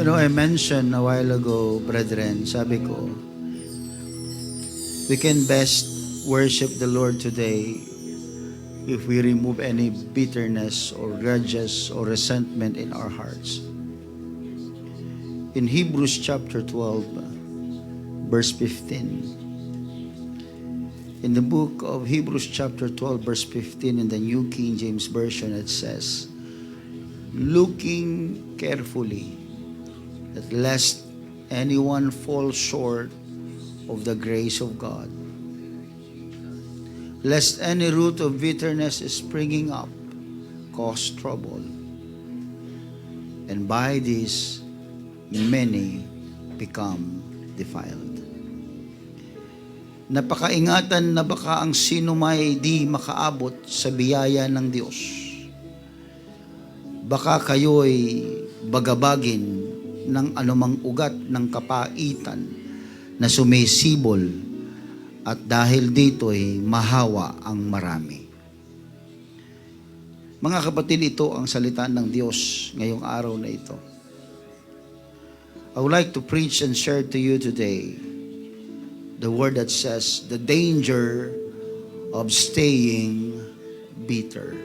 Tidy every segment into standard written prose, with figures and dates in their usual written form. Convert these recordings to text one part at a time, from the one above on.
I mentioned a while ago, brethren, sabi ko, we can best worship the Lord today if we remove any bitterness or grudges or resentment in our hearts. In Hebrews chapter 12, verse 15. In the book of Hebrews chapter 12, verse 15, in the New King James Version, it says, looking carefully, that lest anyone fall short of the grace of God, lest any root of bitterness springing up cause trouble, and by this many become defiled. Napakaingatan na baka ang sino may di makaabot sa biyaya ng Diyos. Baka kayo'y bagabagin ng anumang ugat ng kapaitan na sumisibol at dahil dito'y mahawa ang marami. Mga kapatid, ito ang salita ng Diyos ngayong araw na ito. I would like to preach and share to you today the word that says, the danger of staying bitter.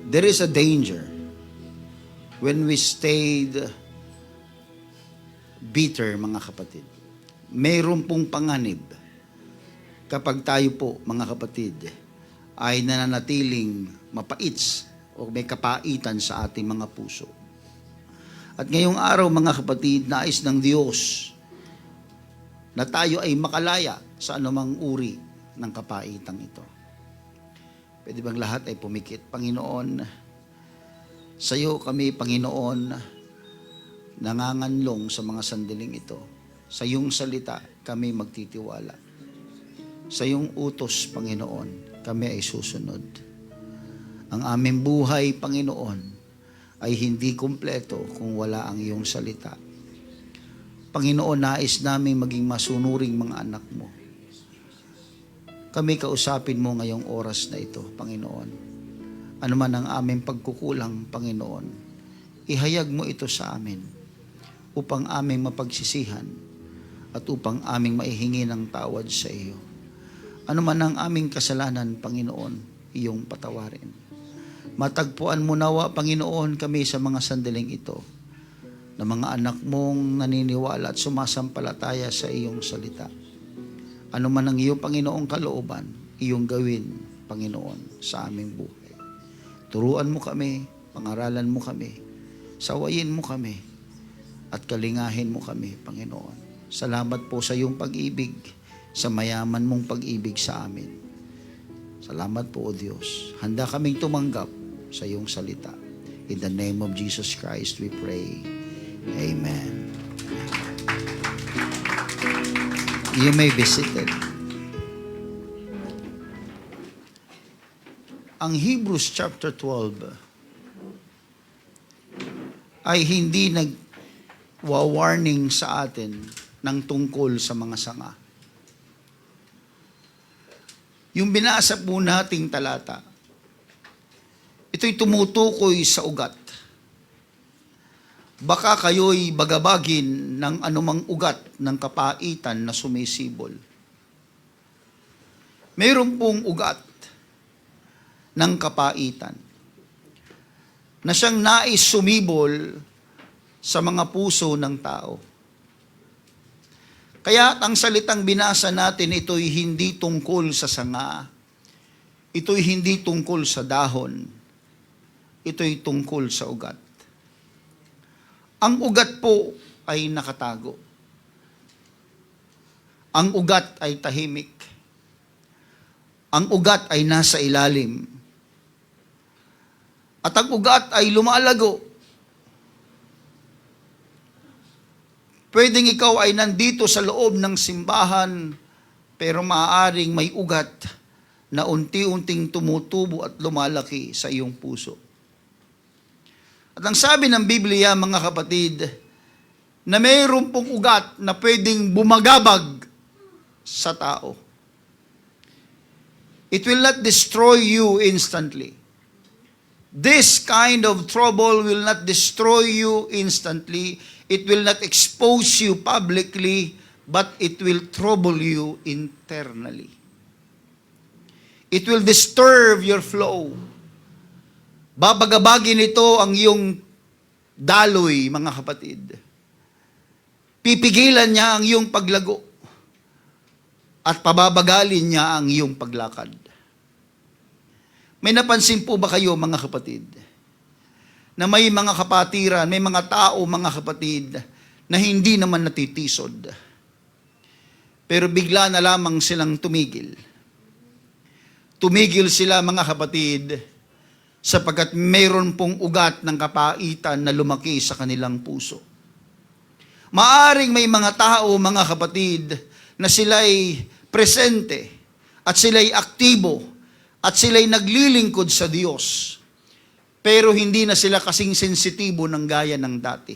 There is a danger when we stayed bitter, mga kapatid. Mayroon pong panganib kapag tayo po, mga kapatid, ay nananatiling mapait o may kapaitan sa ating mga puso. At ngayong araw, mga kapatid, nais ng Diyos na tayo ay makalaya sa anumang uri ng kapaitang ito. Pwede bang lahat ay pumikit? Panginoon, sa iyo kami, Panginoon, nanganganlong sa mga sandaling ito. Sa iyong salita kami magtitiwala. Sa iyong utos, Panginoon, kami ay susunod. Ang aming buhay, Panginoon, ay hindi kumpleto kung wala ang iyong salita. Panginoon, nais namin maging masunuring mga anak mo. Kami kausapin mo ngayong oras na ito, Panginoon. Ano man ang aming pagkukulang, Panginoon, ihayag mo ito sa amin upang aming mapagsisihan at upang aming maihingi ng tawad sa iyo. Ano man ang aming kasalanan, Panginoon, iyong patawarin. Matagpuan mo nawa, Panginoon, kami sa mga sandaling ito, na mga anak mong naniniwala at sumasampalataya sa iyong salita. Ano man ang iyong Panginoong kalooban, iyong gawin, Panginoon, sa aming buhay. Turuan mo kami, pangaralan mo kami, sawayin mo kami, at kalingahin mo kami, Panginoon. Salamat po sa iyong pag-ibig, sa mayaman mong pag-ibig sa amin. Salamat po, O Diyos. Handa kaming tumanggap sa iyong salita. In the name of Jesus Christ we pray. Amen. You may be seated. Ang Hebrews chapter 12 ay hindi nag-warning sa atin ng tungkol sa mga sanga. Yung binasa po nating talata, ito'y tumutukoy sa ugat. Baka kayo'y bagabagin ng anumang ugat ng kapaitan na sumisibol. Mayroon pong ugat ng kapaitan na siyang nais sumibol sa mga puso ng tao. Kaya ang salitang binasa natin, ito'y hindi tungkol sa sanga. Ito'y hindi tungkol sa dahon. Ito'y tungkol sa ugat. Ang ugat po ay nakatago. Ang ugat ay tahimik. Ang ugat ay nasa ilalim. At ang ugat ay lumalago. Pwedeng ikaw ay nandito sa loob ng simbahan, pero maaaring may ugat na unti-unting tumutubo at lumalaki sa iyong puso. At ang sabi ng Biblia, mga kapatid, na mayroon pong ugat na pwedeng bumagabag sa tao. It will not destroy you instantly. This kind of trouble will not destroy you instantly. It will not expose you publicly, but it will trouble you internally. It will disturb your flow. Babagabagin ito ang iyong daloy, mga kapatid. Pipigilan niya ang iyong paglago at pababagalin niya ang iyong paglakad. May napansin po ba kayo, mga kapatid, na may mga kapatiran, may mga tao, mga kapatid, na hindi naman natitisod, pero bigla na lamang silang tumigil. Tumigil sila, mga kapatid, sapagkat mayroon pong ugat ng kapaitan na lumaki sa kanilang puso. Maaring may mga tao, mga kapatid, na sila'y presente at sila'y aktibo at sila'y naglilingkod sa Diyos, pero hindi na sila kasing sensitibo ng gaya ng dati.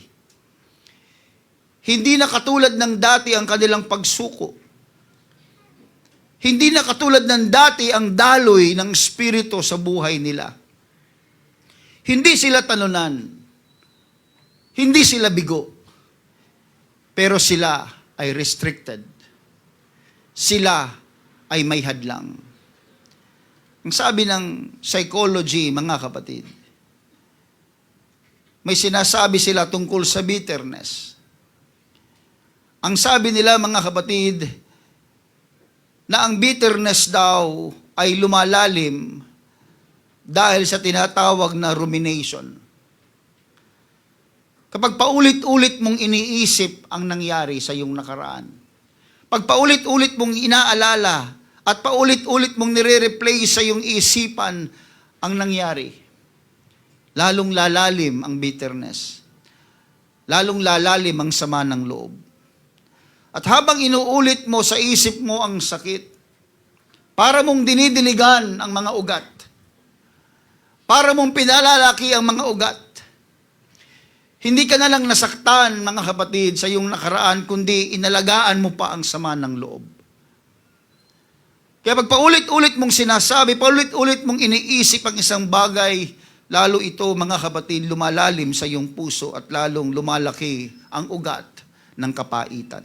Hindi na katulad ng dati ang kanilang pagsuko. Hindi na katulad ng dati ang daloy ng Espiritu sa buhay nila. Hindi sila talunan. Hindi sila bigo. Pero sila ay restricted. Sila ay may hadlang. Ang sabi ng psychology, mga kapatid, may sinasabi sila tungkol sa bitterness. Ang sabi nila, mga kapatid, na ang bitterness daw ay lumalalim dahil sa tinatawag na rumination. Kapag paulit-ulit mong iniisip ang nangyari sa iyong nakaraan, pag paulit-ulit mong inaalala at paulit-ulit mong nire-replay sa iyong isipan ang nangyari, lalong lalalim ang bitterness. Lalong lalalim ang sama ng loob. At habang inuulit mo sa isip mo ang sakit, para mong dinidiligan ang mga ugat, para mong pinalalaki ang mga ugat, hindi ka na lang nasaktan, mga kapatid, sa iyong nakaraan, kundi inalagaan mo pa ang sama ng loob. Kaya pag paulit-ulit mong sinasabi, paulit-ulit mong iniisip ang isang bagay, lalo ito, mga kapatid, lumalalim sa iyong puso at lalong lumalaki ang ugat ng kapaitan.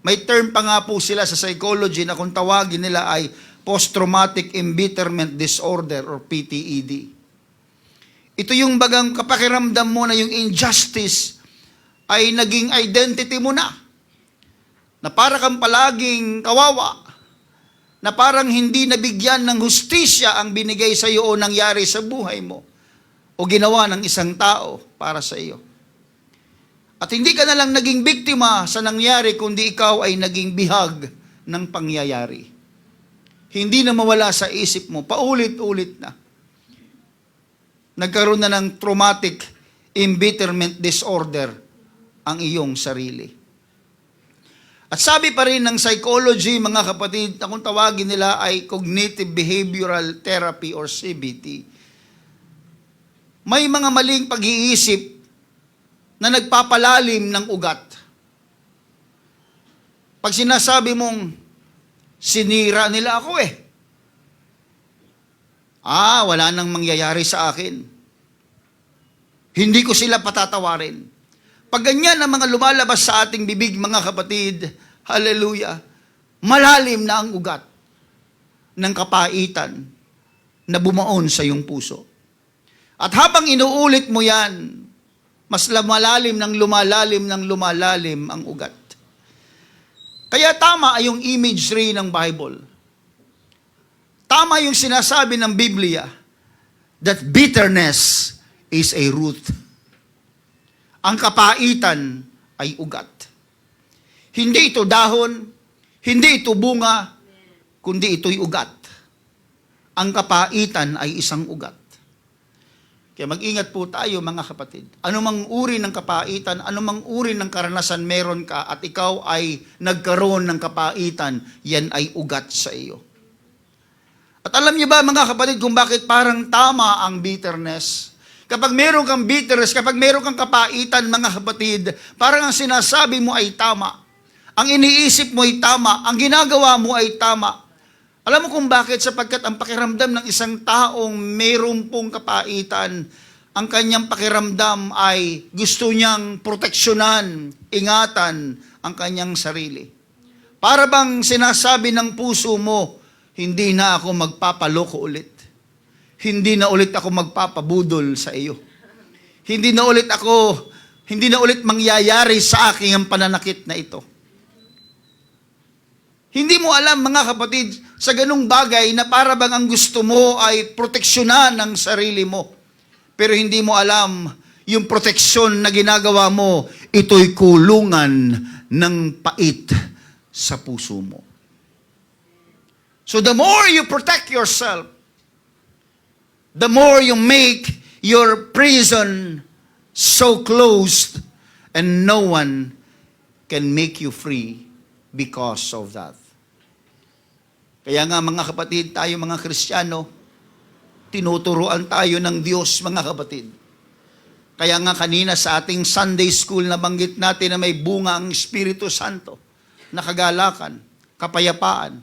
May term pa nga po sila sa psychology na kung tawagin nila ay post-traumatic embitterment disorder or PTED. Ito yung bagang kapakiramdam mo na yung injustice ay naging identity mo na. Na para kang palaging kawawa. Na parang hindi nabigyan ng hustisya ang binigay sa iyo o nangyari sa buhay mo o ginawa ng isang tao para sa iyo. At hindi ka na lang naging biktima sa nangyari, kundi ikaw ay naging bihag ng pangyayari. Hindi na mawala sa isip mo, paulit-ulit na. Nagkaroon na ng traumatic embitterment disorder ang iyong sarili. At sabi pa rin ng psychology, mga kapatid, na kung tawagin nila ay cognitive behavioral therapy or CBT, may mga maling pag-iisip na nagpapalalim ng ugat. Pag sinasabi mong, sinira nila ako eh. Wala nang mangyayari sa akin. Hindi ko sila patatawarin. Pag ganyan ang mga lumalabas sa ating bibig, mga kapatid, hallelujah, malalim na ang ugat ng kapaitan na bumaon sa iyong puso. At habang inuulit mo yan, mas lumalalim ng lumalalim ang ugat. Kaya tama ay yung imagery ng Bible. Tama yung sinasabi ng Biblia that bitterness is a root. Ang kapaitan ay ugat. Hindi ito dahon, hindi ito bunga, kundi ito'y ugat. Ang kapaitan ay isang ugat. Kaya mag-ingat po tayo, mga kapatid. Anumang uri ng kapaitan, anumang uri ng karanasan meron ka at ikaw ay nagkaroon ng kapaitan, yan ay ugat sa iyo. At alam niyo ba, mga kapatid, kung bakit parang tama ang bitterness? Kapag meron kang bitterness, kapag meron kang kapaitan, mga kapatid, parang ang sinasabi mo ay tama. Ang iniisip mo ay tama. Ang ginagawa mo ay tama. Alam mo kung bakit? Sapagkat ang pakiramdam ng isang taong mayroong pong kapaitan, ang kanyang pakiramdam ay gusto niyang proteksyonan, ingatan ang kanyang sarili. Para bang sinasabi ng puso mo, hindi na ako magpapaloko ulit. Hindi na ulit ako magpapabudol sa iyo. Hindi na ulit mangyayari sa akin ang pananakit na ito. Hindi mo alam, mga kapatid, sa ganung bagay na para bang ang gusto mo ay proteksyonan ang sarili mo. Pero hindi mo alam, yung proteksyon na ginagawa mo, ito'y kulungan ng pait sa puso mo. So the more you protect yourself, the more you make your prison so closed and no one can make you free because of that. Kaya nga mga kapatid, tayo mga Kristiyano, tinuturuan tayo ng Diyos, mga kapatid. Kaya nga kanina sa ating Sunday school, nabanggit natin na may bunga ang Espiritu Santo, na kagalakan, kapayapaan.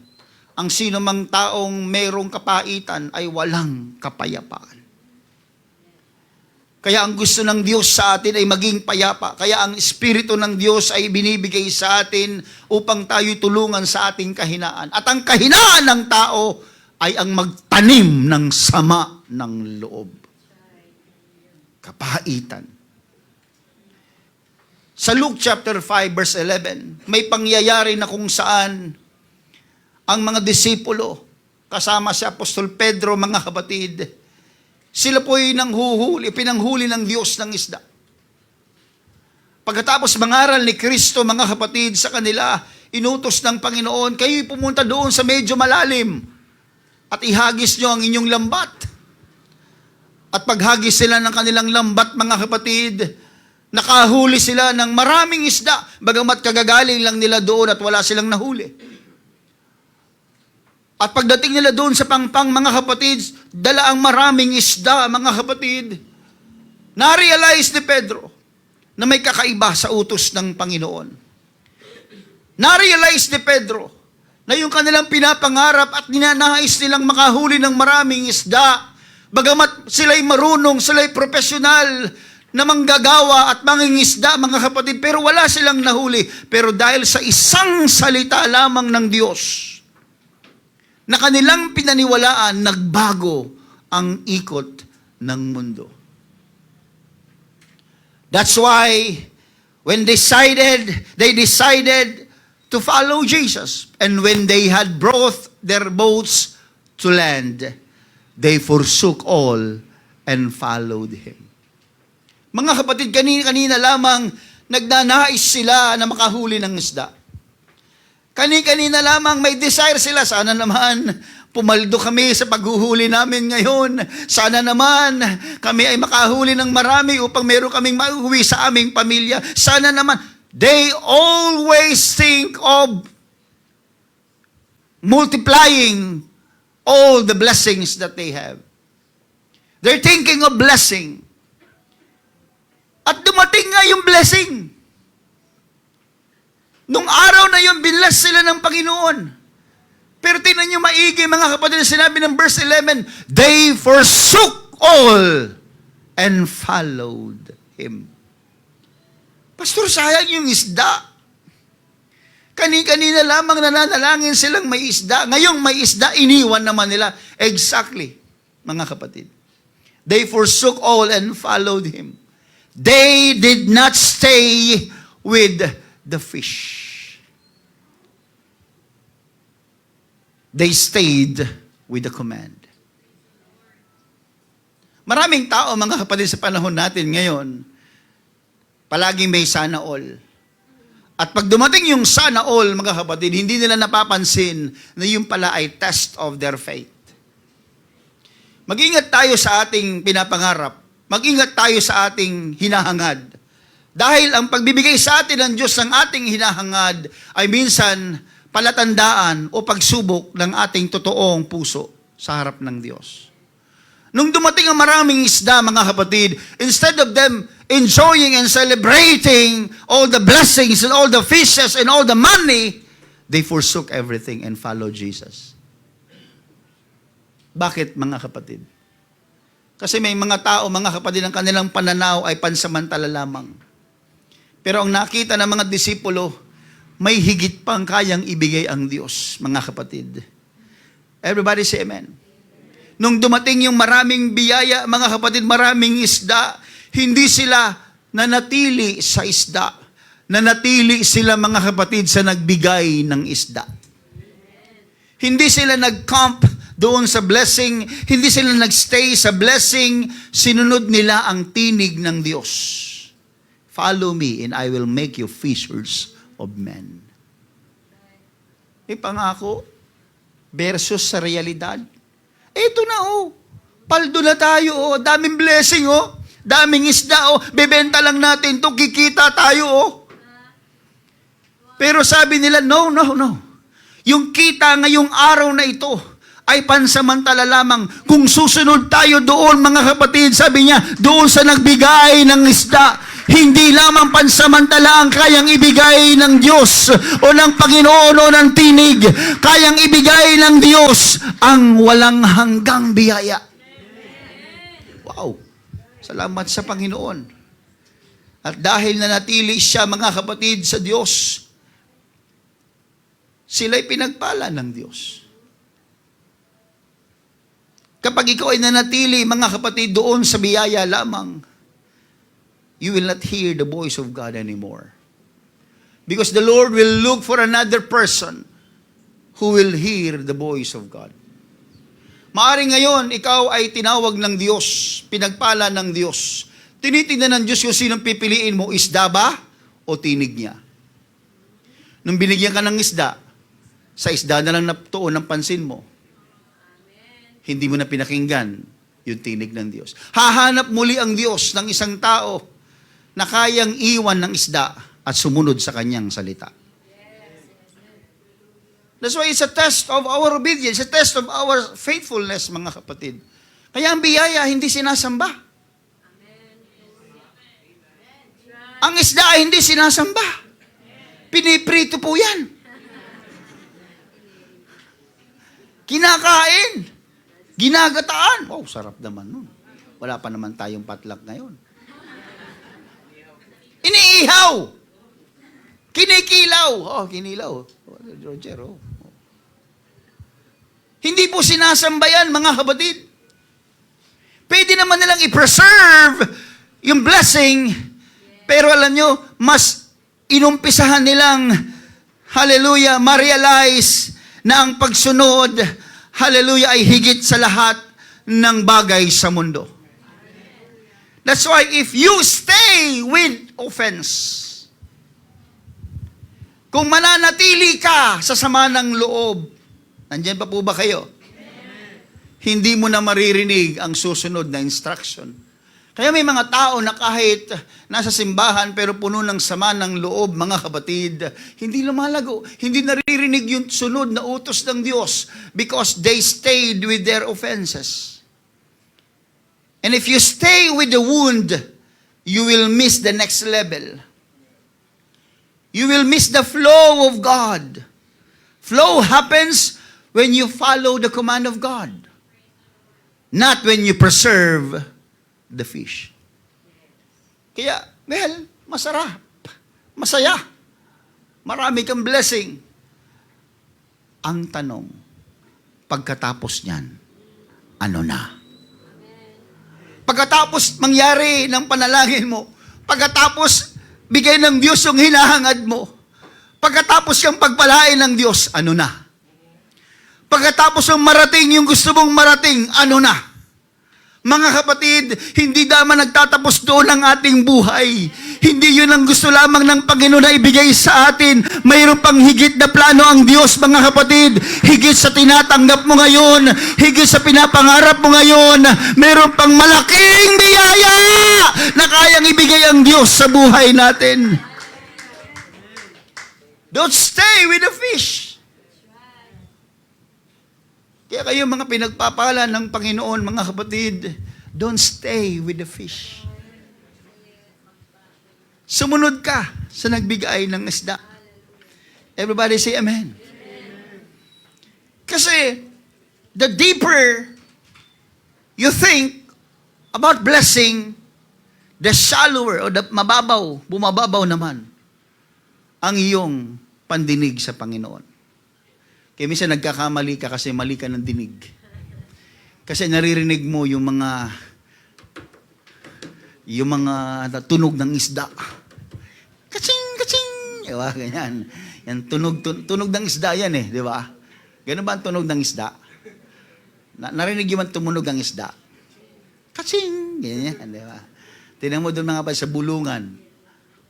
Ang sino mang taong mayroong kapaitan ay walang kapayapaan. Kaya ang gusto ng Diyos sa atin ay maging payapa. Kaya ang Espiritu ng Diyos ay binibigay sa atin upang tayo tulungan sa ating kahinaan. At ang kahinaan ng tao ay ang magtanim ng sama ng loob. Kapaitan. Sa Luke chapter 5 verse 11, may pangyayari na kung saan ang mga disipulo, kasama si Apostol Pedro, mga kapatid, sila po'y pinanghuli ng Diyos ng isda. Pagkatapos mangaral ni Kristo, mga kapatid, sa kanila, inutos ng Panginoon, kayo'y pumunta doon sa medyo malalim at ihagis nyo ang inyong lambat. At paghagis sila ng kanilang lambat, mga kapatid, nakahuli sila ng maraming isda, bagamat kagagaling lang nila doon at wala silang nahuli. At pagdating nila doon sa pangpang, mga kapatid, dala ang maraming isda, mga kapatid. Na-realize ni Pedro na may kakaiba sa utos ng Panginoon. Na-realize ni Pedro na yung kanilang pinapangarap at ninanais nilang makahuli ng maraming isda, bagamat sila'y marunong, sila'y profesional na manggagawa at mangingisda, mga kapatid, pero wala silang nahuli. Pero dahil sa isang salita lamang ng Diyos, na kanilang pinaniwalaan, nagbago ang ikot ng mundo. That's why, when they decided to follow Jesus. And when they had brought their boats to land, they forsook all and followed Him. Mga kapatid, kanina lamang nagnanais sila na makahuli ng isda. Kanina lamang may desire sila, sana naman pumaldo kami sa paghuhuli namin ngayon. Sana naman kami ay makahuli ng marami upang meron kaming mauwi sa aming pamilya. Sana naman. They always think of multiplying all the blessings that they have. They're thinking of blessing. At dumating nga yung blessing. Nung araw na yun, binless sila ng Panginoon. Pero tingnan nyo maigi, mga kapatid, sinabi ng verse 11, they forsook all and followed Him. Pastor, sayang yung isda. Kanina lamang nananalangin silang may isda. Ngayong may isda, iniwan naman nila. Exactly, mga kapatid. They forsook all and followed Him. They did not stay with the fish. They stayed with the command. Maraming tao, mga kapatid, sa panahon natin ngayon, palaging may sana all. At pag dumating yung sana all, mga kapatid, hindi nila napapansin na yung pala ay test of their faith. Mag-ingat tayo sa ating pinapangarap. Mag-ingat tayo sa ating hinahangad. Dahil ang pagbibigay sa atin ng Diyos ng ating hinahangad ay minsan palatandaan o pagsubok ng ating totoong puso sa harap ng Diyos. Nung dumating ang maraming isda, mga kapatid, instead of them enjoying and celebrating all the blessings and all the fishes and all the money, they forsook everything and followed Jesus. Bakit, mga kapatid? Kasi may mga tao, mga kapatid, ang kanilang pananaw ay pansamantala lamang. Pero ang nakita ng mga disipulo, may higit pang kayang ibigay ang Diyos, mga kapatid. Everybody say amen. Nung dumating yung maraming biyaya, mga kapatid, maraming isda, hindi sila nanatili sa isda. Nanatili sila, mga kapatid, sa nagbigay ng isda. Hindi sila nag-camp doon sa blessing, hindi sila nagstay sa blessing, sinunod nila ang tinig ng Diyos. Follow me and I will make you fishers of men. Pangako versus sa realidad. Ito na paldo na tayo daming blessing daming isda bebenta lang natin to, kikita tayo Pero sabi nila, no. Yung kita ngayong araw na ito ay pansamantala lamang. Kung susunod tayo doon, mga kapatid, sabi niya, doon sa nagbigay ng isda, hindi lamang pansamantala ang kayang ibigay ng Diyos o ng Panginoon o ng tinig. Kayang ibigay ng Diyos ang walang hanggang biyaya. Wow! Salamat sa Panginoon. At dahil nanatili siya, mga kapatid, sa Diyos, sila'y pinagpala ng Diyos. Kapag ikaw ay nanatili, mga kapatid, doon sa biyaya lamang, you will not hear the voice of God anymore. Because the Lord will look for another person who will hear the voice of God. Maaring ngayon, ikaw ay tinawag ng Diyos, pinagpala ng Diyos. Tinitingnan ng Diyos kung sinong pipiliin mo, isda ba o tinig niya? Nung binigyan ka ng isda, sa isda na lang natuon ang pansin mo. Hindi mo na pinakinggan yung tinig ng Diyos. Hahanap muli ang Diyos ng isang tao na kayang iwan ng isda at sumunod sa kanyang salita. That's why it's a test of our obedience, a test of our faithfulness, mga kapatid. Kaya ang biyaya hindi sinasamba. Ang isda ay hindi sinasamba. Piniprito po yan. Kinakain. Ginagataan. Wow, sarap naman nun. Wala pa naman tayong patlak ngayon. Iniihaw. Kinikilaw. Kinilaw. Roger, Hindi po sinasamba yan, mga kapatid. Pwede naman nilang i-preserve yung blessing, pero alam nyo, mas inumpisahan nilang, hallelujah, ma-realize na ang pagsunod, hallelujah, ay higit sa lahat ng bagay sa mundo. That's why if you stay with offense, kung mananatili ka sa sama ng loob, nandyan pa po ba kayo? Hindi mo na maririnig ang susunod na instruction. Kaya may mga tao na kahit nasa simbahan pero puno ng sama ng loob, mga kapatid, hindi lumalago, hindi naririnig yung sunod na utos ng Diyos because they stayed with their offenses. And if you stay with the wound, you will miss the next level. You will miss the flow of God. Flow happens when you follow the command of God, not when you preserve the fish. Kaya, well, masarap. Masaya. Marami kang blessing. Ang tanong, pagkatapos niyan, ano na? Pagkatapos mangyari ng panalangin mo, pagkatapos bigay ng Diyos yung hinahangad mo, pagkatapos yung pagpalain ng Diyos, ano na? Pagkatapos yung marating yung gusto mong marating, ano na? Mga kapatid, hindi naman nagtatapos doon ang ating buhay. Hindi yun ang gusto lamang ng Panginoon na ibigay sa atin. Mayroon pang higit na plano ang Diyos, mga kapatid. Higit sa tinatanggap mo ngayon, higit sa pinapangarap mo ngayon, mayroon pang malaking biyaya na kayang ibigay ang Diyos sa buhay natin. Don't stay with the fish. Kaya kayo mga pinagpapala ng Panginoon, mga kapatid, don't stay with the fish. Sumunod ka sa nagbigay ng isda. Everybody say amen. Kasi, the deeper you think about blessing, the shallower o the mababaw, bumababaw naman ang iyong pandinig sa Panginoon. Kaya minsan nagkakamali ka kasi mali ka ng dinig. Kasi naririnig mo yung mga tunog ng isda. Kaching, kaching. Diba? Ganyan. Yan, tunog ng isda yan eh. Di ba? Ganun ba ang tunog ng isda? Narinig yung tumunog ang isda. Kaching. Ganyan. Di ba? Tingnan mo doon mga pa sa bulungan.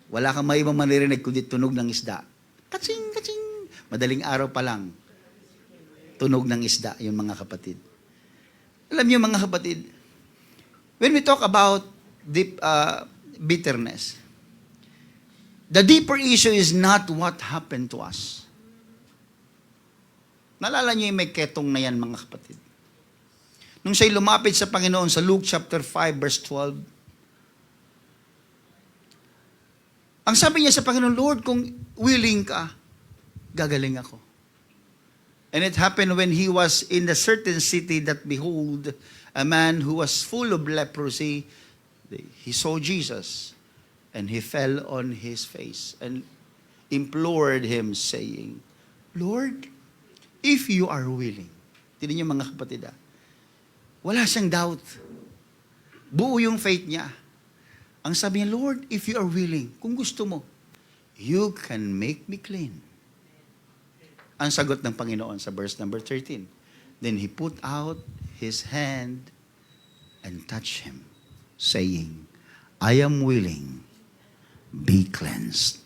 Wala kang may ibang maririnig kundi tunog ng isda. Kaching, kaching. Madaling araw pa lang. Tunog ng isda, yung mga kapatid. Alam niyo mga kapatid, when we talk about deep, bitterness, the deeper issue is not what happened to us. Naalala niyo yung may ketong na yan mga kapatid. Nung siya'y lumapit sa Panginoon sa Luke chapter 5 verse 12, ang sabi niya sa Panginoon, Lord, kung willing ka, gagaling ako. And it happened when he was in a certain city that behold, a man who was full of leprosy, he saw Jesus, and he fell on his face and implored him, saying, Lord, if you are willing. Tignan niyo mga kapatid, wala siyang doubt. Buo yung faith niya. Ang sabi niya, Lord, if you are willing, kung gusto mo, you can make me clean. Ang sagot ng Panginoon sa verse number 13. Then he put out his hand and touched him, saying, I am willing, be cleansed.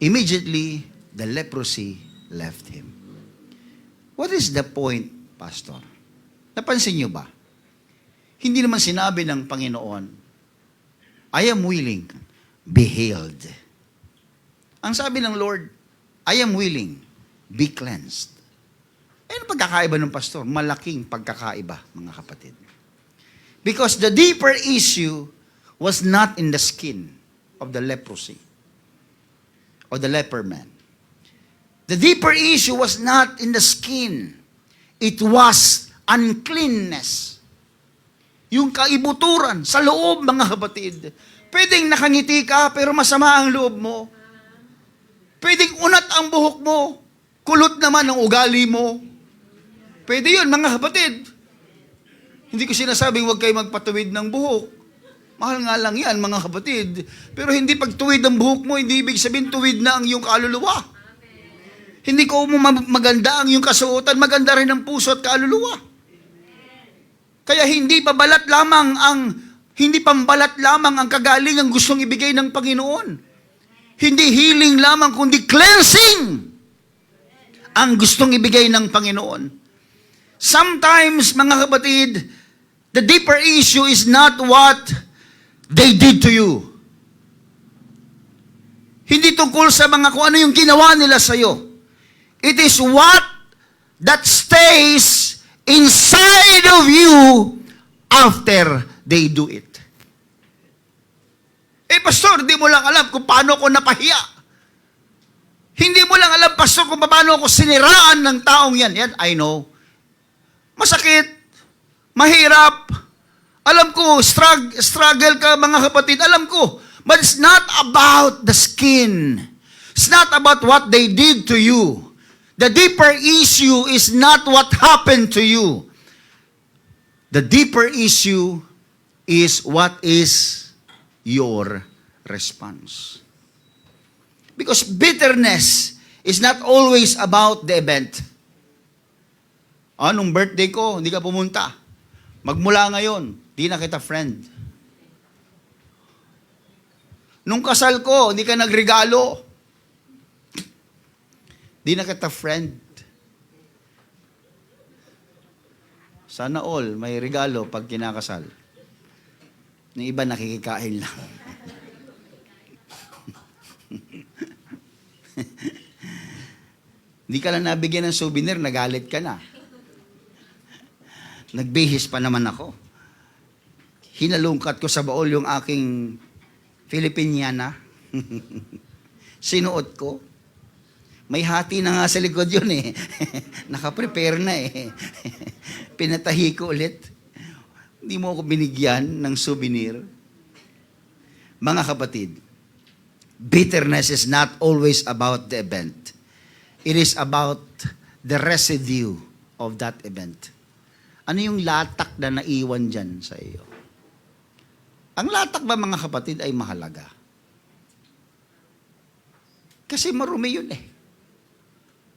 Immediately, the leprosy left him. What is the point, Pastor? Napansin niyo ba? Hindi naman sinabi ng Panginoon, I am willing, be healed. Ang sabi ng Lord, I am willing, be cleansed. Ano pagkakaiba ng pastor? Malaking pagkakaiba, mga kapatid. Because the deeper issue was not in the skin of the leprosy or the leper man. The deeper issue was not in the skin. It was uncleanness. Yung kaibuturan sa loob, mga kapatid. Pwedeng nakangiti ka, pero masama ang loob mo. Pwedeng unat ang buhok mo, kulot naman ang ugali mo. Pwede yun, mga kapatid. Hindi ko sinasabing huwag kayo magpatuwid ng buhok. Mahal nga lang yan, mga kapatid. Pero hindi pagtuwid ng buhok mo, hindi ibig sabihin tuwid na ang iyong kaluluwa. Hindi ko maganda ang iyong kasuotan, maganda rin ang puso at kaluluwa. Kaya hindi pambalat lamang ang kagaling ang gustong ibigay ng Panginoon. Hindi healing lamang, kundi cleansing ang gustong ibigay ng Panginoon. Sometimes, mga kapatid, the deeper issue is not what they did to you. Hindi tungkol sa mga kung ano yung ginawa nila sa iyo. It is what that stays inside of you after they do it. Pastor, hindi mo lang alam kung paano ako napahiya. Hindi mo lang alam, Pastor, kung paano ako siniraan ng taong yan. Yan, I know. Masakit. Mahirap. Alam ko, struggle ka, mga kapatid. Alam ko. But it's not about the skin. It's not about what they did to you. The deeper issue is not what happened to you. The deeper issue is what is your response. Because bitterness is not always about the event. Nung birthday ko, hindi ka pumunta. Magmula ngayon, di na kita friend. Nung kasal ko, hindi ka nagregalo. Di na kita friend. Sana all may regalo pag kinakasal. Yung iba nakikikain lang. Hindi ka lang nabigyan ng souvenir, nagalit ka na. Nagbihis pa naman ako. Hinalungkat ko sa baol yung aking Filipiniana. Sinuot ko. May hati na nga sa likod yun eh. Nakaprepare na eh. Pinatahi ko ulit. Hindi mo ako binigyan ng souvenir. Mga kapatid, bitterness is not always about the event. It is about the residue of that event. Ano yung latak na naiwan dyan sa iyo? Ang latak ba, mga kapatid, ay mahalaga? Kasi marumi yun eh.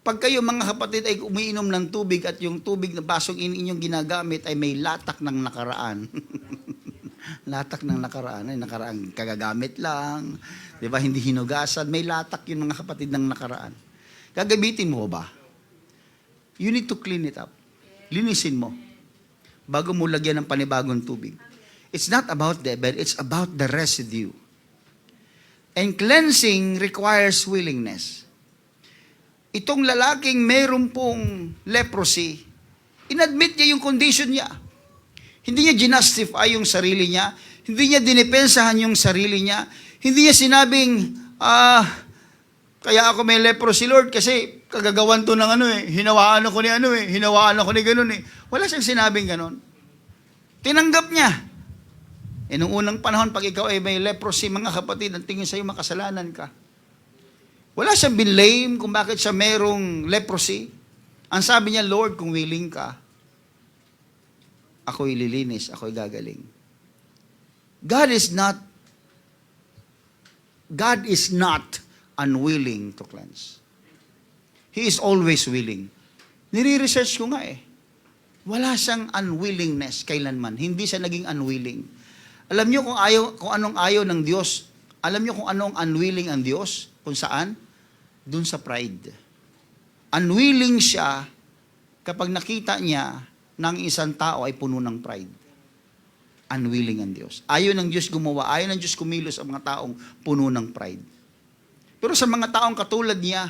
Pag kayo, mga kapatid, ay umiinom ng tubig at yung tubig na basong inyong ginagamit ay may latak ng nakaraan. Latak ng nakaraan, ay nakaraang kagagamit lang, di ba, hindi hinugasan, may latak yun, mga kapatid, ng nakaraan. Gagamitin mo ba? You need to clean it up. Linisin mo bago mo lagyan ng panibagong tubig. It's not about the event, it's about the residue. And cleansing requires willingness. Itong lalaking mayroon pong leprosy, inadmit niya yung condition niya. Hindi niya ginustify yung sarili niya. Hindi niya dinipensahan yung sarili niya. Hindi niya sinabing, kaya ako may leprosy, Lord, kasi kagagawan to ng hinawaan ako ni hinawaan ako ni ganun eh. Wala siyang sinabing ganun. Tinanggap niya. Nung unang panahon, pag ikaw ay may leprosy, mga kapatid, ang tingin sa'yo, makasalanan ka. Wala siyang blame kung bakit siya mayroong leprosy. Ang sabi niya, Lord, kung willing ka, ako'y lilinis, ako'y gagaling. God is not unwilling to cleanse. He is always willing. Nire-research ko nga eh. Wala siyang unwillingness kailanman. Hindi siya naging unwilling. Alam niyo kung anong ayaw ng Diyos? Alam niyo kung anong unwilling ang Diyos? Kung saan? Dun sa pride. Unwilling siya kapag nakita niya na ang isang tao ay puno ng pride. Unwilling ang Diyos. Ayaw ng Diyos gumawa, ayaw ng Diyos kumilos sa mga taong puno ng pride. Pero sa mga taong katulad niya,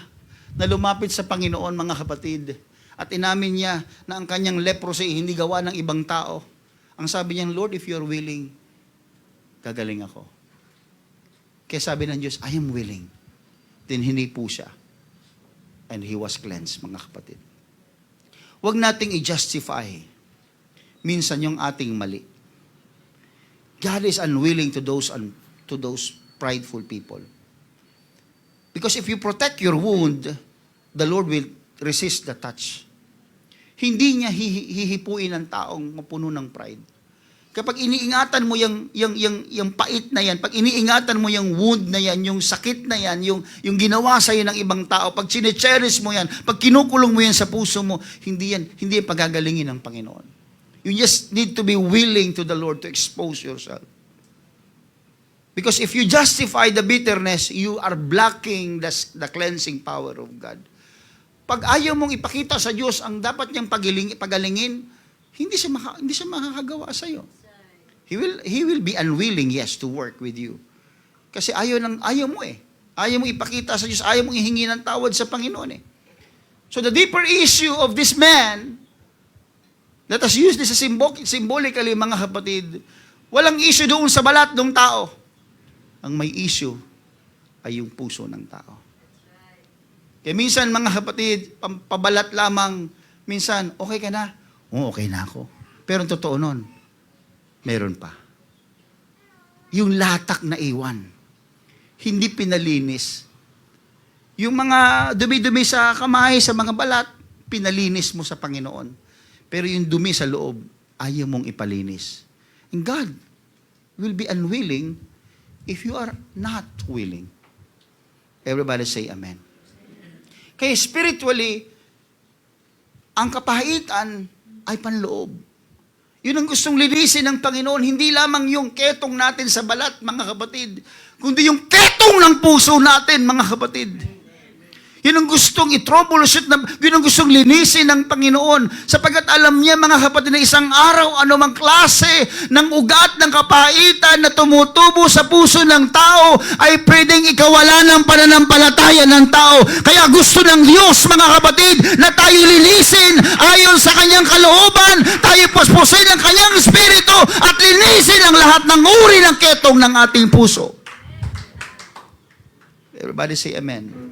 na lumapit sa Panginoon, mga kapatid, at inamin niya na ang kanyang leprosy hindi gawa ng ibang tao, ang sabi niya, Lord, if you're willing, gagaling ako. Kaya sabi ng Diyos, I am willing. Then hinipo siya. And he was cleansed, mga kapatid. Huwag nating i-justify minsan yung ating mali. God is unwilling to those prideful people. Because if you protect your wound, the Lord will resist the touch. Hindi niya hihipuin ang taong mapuno ng pride. Kapag iniingatan mo yung pait na yan, pag iniingatan mo yung wound na yan, yung sakit na yan, yung ginawa sa'yo ng ibang tao, pag chine-cherish mo yan, pag kinukulong mo yan sa puso mo, hindi yan pagagalingin ng Panginoon. You just need to be willing to the Lord to expose yourself. Because if you justify the bitterness, you are blocking the cleansing power of God. Pag ayaw mong ipakita sa Diyos ang dapat niyang pagalingin, hindi siya makakagawa sa iyo. He will be unwilling, yes, to work with you. Kasi ayaw mo eh. Ayaw mo ipakita sa Diyos, ayaw mong ihingi ng tawad sa Panginoon eh. So the deeper issue of this man, let us use this symbolically, mga kapatid, walang issue doon sa balat ng tao. Ang may issue ay yung puso ng tao. Kaya minsan, mga kapatid, pabalat lamang, minsan, okay ka na? Oo, okay na ako. Pero ang totoo nun, meron pa. Yung latak na iwan, hindi pinalinis. Yung mga dumi-dumi sa kamay, sa mga balat, pinalinis mo sa Panginoon. Pero yung dumi sa loob, ayaw mong ipalinis. And God will be unwilling if you are not willing. Everybody say amen. Kaya spiritually, ang kapahitan ay panloob. Yun ang gustong linisin ng Panginoon, hindi lamang yung ketong natin sa balat, mga kapatid, kundi yung ketong ng puso natin, mga kapatid. Yun ang gustong i-troubleshoot, yun ang gustong linisin ng Panginoon. Sapagkat alam niya, mga kapatid, na isang araw, anumang klase ng ugat ng kapahitan na tumutubo sa puso ng tao ay pwedeng ikawala ng pananampalataya ng tao. Kaya gusto ng Diyos, mga kapatid, na tayo linisin ayon sa kanyang kalooban, tayo puspusin ang kanyang espiritu at linisin ang lahat ng uri ng ketong ng ating puso. Everybody say amen.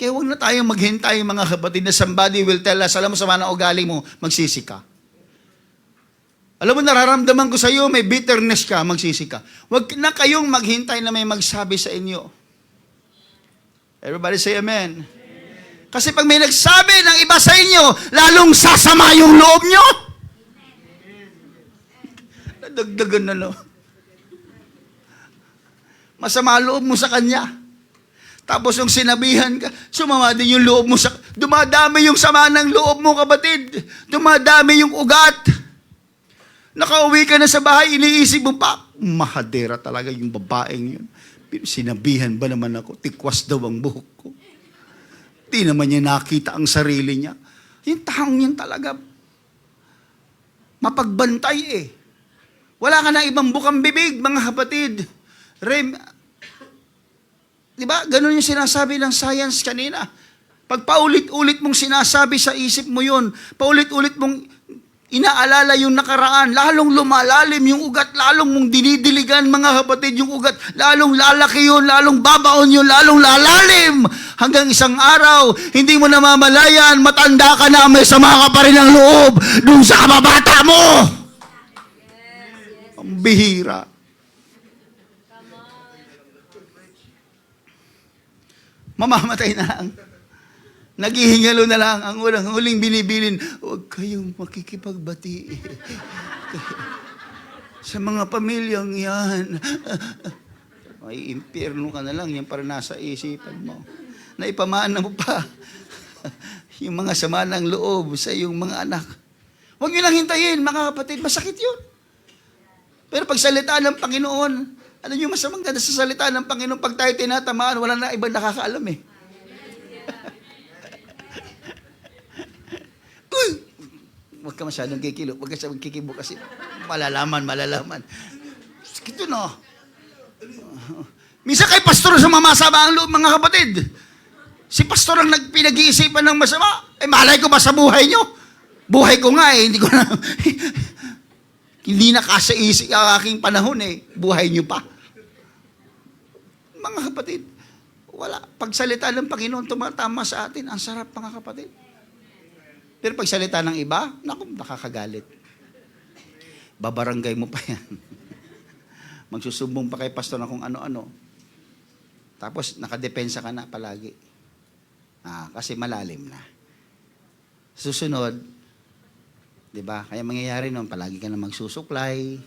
Kaya huwag na tayong maghintay, mga kapatid, na somebody will tell us, alam mo, sama ng ugali mo, magsisi ka. Alam mo, nararamdaman ko sa iyo, may bitterness ka, magsisi ka. Huwag na kayong maghintay na may magsabi sa inyo. Everybody say amen. Kasi pag may nagsabi ng iba sa inyo, lalong sasama yung loob nyo. Nadagdagan na, no? Masama loob mo sa kanya. Tapos yung sinabihan ka, sumama din yung loob mo sa... Dumadami yung sama ng loob mo, kapatid. Dumadami yung ugat. Nakauwi ka na sa bahay, iniisip mo pa, mahadera talaga yung babaeng yun. Sinabihan ba naman ako, tikwas daw ang buhok ko. Di naman niya nakita ang sarili niya. Yung taong yun talaga, mapagbantay eh. Wala ka na ibang bukang bibig, mga kapatid. Di ba? Ganun yung sinasabi ng science kanina. Pag paulit-ulit mong sinasabi sa isip mo yun, paulit-ulit mong inaalala yung nakaraan, lalong lumalalim yung ugat, lalong mong dinidiligan, mga kapatid, yung ugat, lalong lalaki yun, lalong babaon yun, lalong lalalim. Hanggang isang araw, hindi mo namamalayan, matanda ka na, may sama ka pa rin ang loob dun sa kababata mo. Ang bihira. Mamamatay na lang. Naghihingalo na lang ang huling binibilin. Huwag kayong makikipagbati. Sa mga pamilyang yan. Ay, impyerno ka na lang. Yan para nasa isipan mo. Naipamana mo pa yung mga sama ng loob sa iyong mga anak. Huwag nyo lang hintayin, mga kapatid. Masakit yun. Pero pag salita ng Panginoon, ano yung masamang ganda sa salita ng Panginoon? Pag tayo tinatamaan, wala na ibang nakakaalam eh. Huwag ka masyadong kikilo. Huwag ka masyadong kikibo kasi malalaman. Ito no. Minsan kay pastor sa masama ang loob, mga kapatid. Si pastor ang pinag-iisipan ng masama. Eh, malay ko ba sa buhay nyo? Buhay ko nga eh. Hindi ko na... hindi na kasa-isip ang aking panahon eh. Buhay nyo pa. Mga kapatid, wala. Pagsalita ng Panginoon, tumatama sa atin. Ang sarap, mga kapatid. Pero pag salita ng iba, naku, nakakagalit. Babarangay mo pa yan. Magsusumbong pa kay pastor na kung ano-ano. Tapos, nakadepensa ka na palagi. Kasi malalim na. Susunod, di ba? Kaya mangyayari nun, palagi ka na magsusuklay,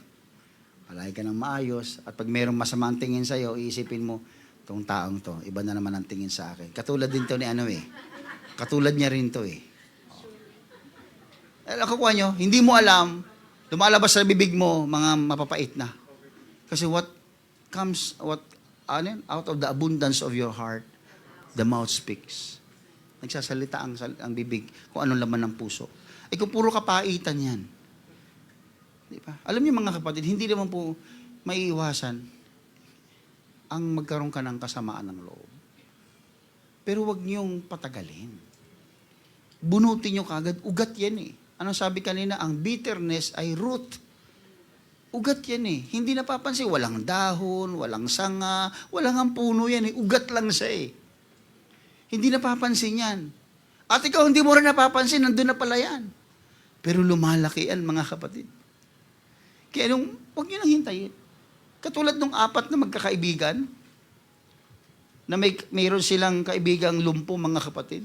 palagi ka na maayos, at pag mayroong masamang tingin sa'yo, iisipin mo, itong taong to, iba na naman ang tingin sa akin. Katulad din to ni ano eh. Katulad niya rin to eh. Nakukuha nyo, hindi mo alam, lumalabas sa bibig mo, mga mapapait na. Kasi what comes, out of the abundance of your heart, the mouth speaks. Nagsasalita ang bibig kung anong laman ng puso. Eh kung puro kapaitan yan. Di ba? Alam niyo mga kapatid, hindi naman po maiiwasan ang magkaroon ka ng kasamaan ng loob. Pero wag niyong patagalin. Bunutin niyo kagad, ugat yan eh. Anong sabi kanina? Ang bitterness ay root. Ugat yan eh. Hindi napapansin. Walang dahon, walang sanga, walang ang puno yan eh. Ugat lang siya eh. Hindi napapansin yan. At ikaw hindi mo rin napapansin, nandun na pala yan. Pero lumalaki yan, mga kapatid. Kaya huwag nyo nang hintayin. Katulad nung 4 na magkakaibigan, na mayroon silang kaibigang lumpo, mga kapatid.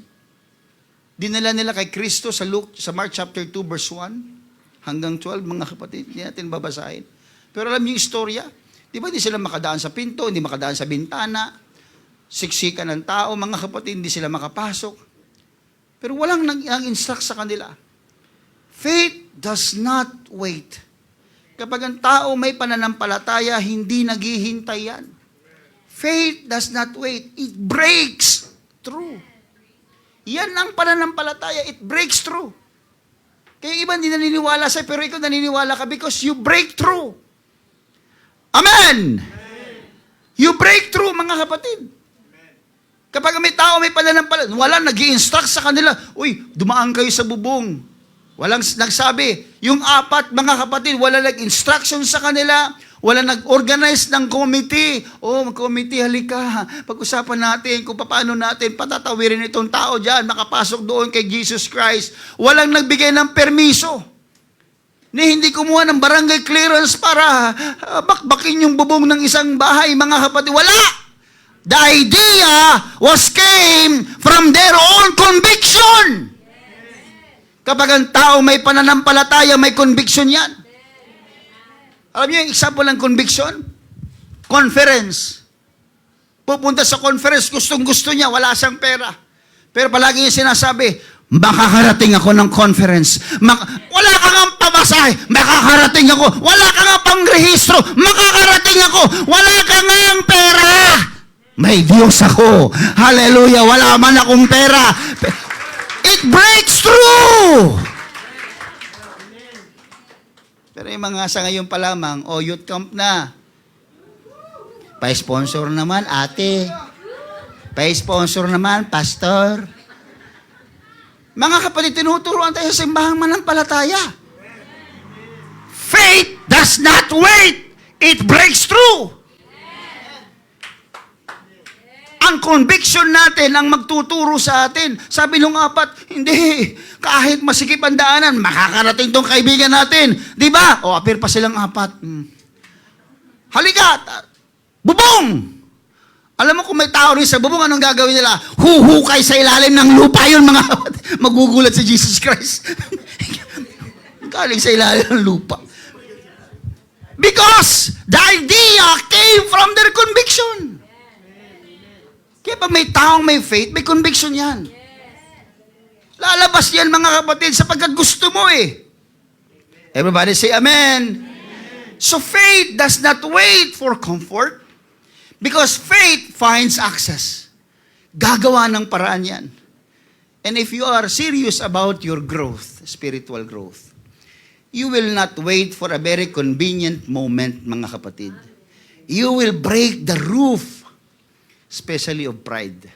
Dinala nila kay Kristo sa Mark chapter 2 verse 1 hanggang 12, mga kapatid. Hindi natin babasahin. Pero alam niyo yung istorya? Di ba hindi sila makadaan sa pinto, hindi makadaan sa bintana, siksikan ng tao, mga kapatid, hindi sila makapasok. Pero walang nag-instruct sa kanila. Faith does not wait. Kapag ang tao may pananampalataya, hindi naghihintay yan. Faith does not wait. It breaks through. Yan ang pananampalataya. It breaks through. Kaya iba hindi naniniwala sa'yo, pero ikaw naniniwala ka because you break through. Amen! You break through, mga kapatid. Kapag may tao may pananampalataya, wala nag-i-instruct sa kanila, uy, dumaan kayo sa bubong. Walang nagsabi. Yung 4, mga kapatid, wala nag-instruction sa kanila, wala nag-organize ng committee. Committee, halika. Pag-usapan natin kung paano natin patatawirin itong tao dyan, makapasok doon kay Jesus Christ. Walang nagbigay ng permiso. Ni hindi kumuha ng barangay clearance para bakbakin yung bubong ng isang bahay, mga kapatid. Wala! The idea came from their own conviction. Kapag ang tao may pananampalataya, may conviction yan. Alam niyo yung example ng conviction? Conference. Pupunta sa conference, gustong-gusto niya, wala siyang pera. Pero palagi niya sinasabi, makakarating ako ng conference. Wala ka nga pamasahe, makakarating ako. Wala ka nga pangrehistro, makakarating ako. Wala ka nga ang pera. May Diyos ako. Hallelujah, wala man akong pera. It breaks through. Pero yung mga sa ngayon pa lamang, youth camp na. Pa-sponsor naman, ate. Pa-sponsor naman, pastor. Mga kapatid, tinuturuan tayo sa simbahang manampalataya. Faith does not wait. It breaks through. Ang conviction natin ang magtuturo sa atin. Sabi nung apat, hindi. Kahit masikip ang daanan, makakarating tong kaibigan natin. Di ba? Appear pa silang apat. Halika! Bubong! Alam mo kung may tao rin sa bubong, anong gagawin nila? Huhukay sa ilalim ng lupa yun, mga kapatid. Magugulat si Jesus Christ. Galing sa ilalim ng lupa. Because the idea came from their conviction. Kaya pag may taong may faith, may conviction yan. Lalabas yan, mga kapatid, sapagkat gusto mo eh. Everybody say amen. So faith does not wait for comfort. Because faith finds access. Gagawa ng paraan yan. And if you are serious about your growth, spiritual growth, you will not wait for a very convenient moment, mga kapatid. You will break the roof, especially of pride.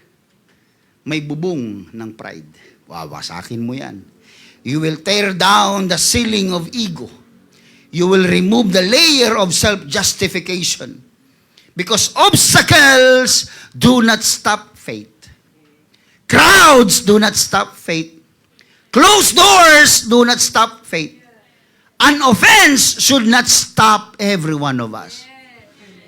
May bubong ng pride. Wawasakin mo yan. You will tear down the ceiling of ego. You will remove the layer of self-justification. Because obstacles do not stop faith. Crowds do not stop faith. Closed doors do not stop faith. An offense should not stop every one of us.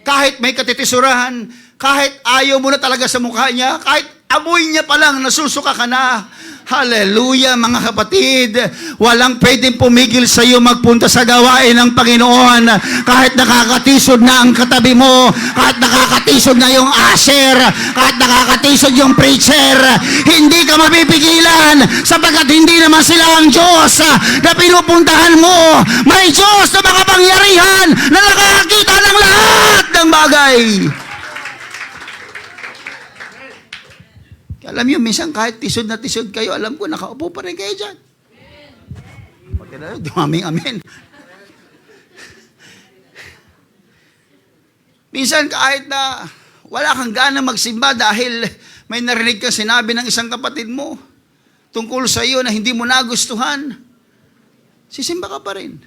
Kahit may katitisurahan, kahit ayaw mo na talaga sa mukha niya, kahit amoy niya pa lang, nasusuka ka na. Hallelujah, mga kapatid. Walang pwedeng pumigil sa iyo magpunta sa gawain ng Panginoon. Kahit nakakatisod na ang katabi mo, kahit nakakatisod na yung usher, kahit nakakatisod yung preacher, hindi ka mapipigilan sapagkat hindi naman sila ang Diyos na pinupuntahan mo. May Diyos na makapangyarihan na nakakakita ng lahat ng bagay. Alam niyo, minsan kahit tisod na tisod kayo, alam ko, nakaupo pa rin kayo dyan. Okay na, dumaming amen. Minsan kahit na wala kang gana magsimba dahil may narinig kang sinabi ng isang kapatid mo tungkol sa iyo na hindi mo nagustuhan, sisimba ka pa rin.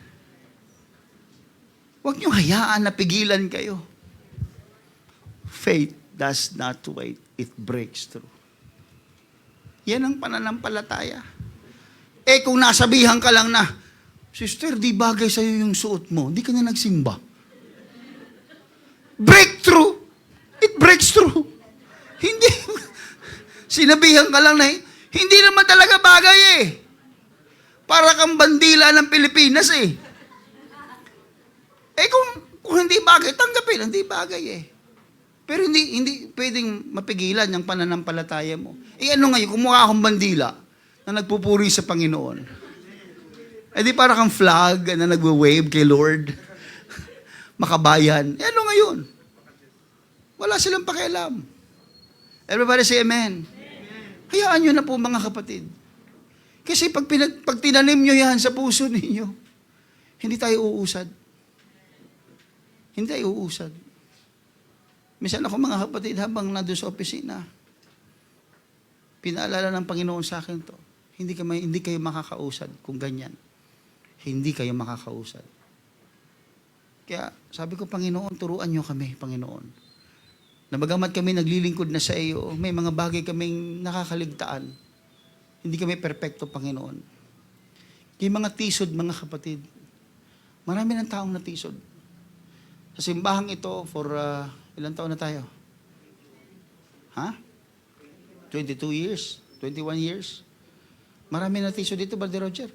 Huwag niyong hayaan na pigilan kayo. Faith does not wait. It breaks through. Yan ang pananampalataya. Kung nasabihan ka lang na, sister, di bagay sa'yo yung suot mo, di ka na nagsimba. Breakthrough. It breaks through. Hindi. Sinabihan ka lang na, hindi naman talaga bagay eh. Para kang bandila ng Pilipinas eh. Kung hindi bagay, tanggapin, hindi bagay eh. Pero hindi pwedeng mapigilan yung pananampalataya mo. Ano ngayon, kung mukha akong bandila na nagpupuri sa Panginoon, di para kang flag na nagwe-wave kay Lord, makabayan. Ano ngayon? Wala silang pakialam. Everybody say amen. Hayaan nyo na po, mga kapatid. Kasi pag tinanim nyo yan sa puso ninyo, hindi tayo uusad. Hindi tayo uusad. Minsan ako, mga kapatid, habang nandun sa opisina, pinaalala ng Panginoon sa akin to, hindi kayo makakausad kung ganyan. Hindi kayo makakausad. Kaya sabi ko, Panginoon, turuan nyo kami, Panginoon. Na bagamat kami naglilingkod na sa iyo, may mga bagay kaming nakakaligtaan. Hindi kami perpekto, Panginoon. Kaya mga tisod, mga kapatid, Marami ng taong natisod. Sa simbahang ito, for ilang taon na tayo? 22 years? 21 years? Marami natisod dito, Brother Roger.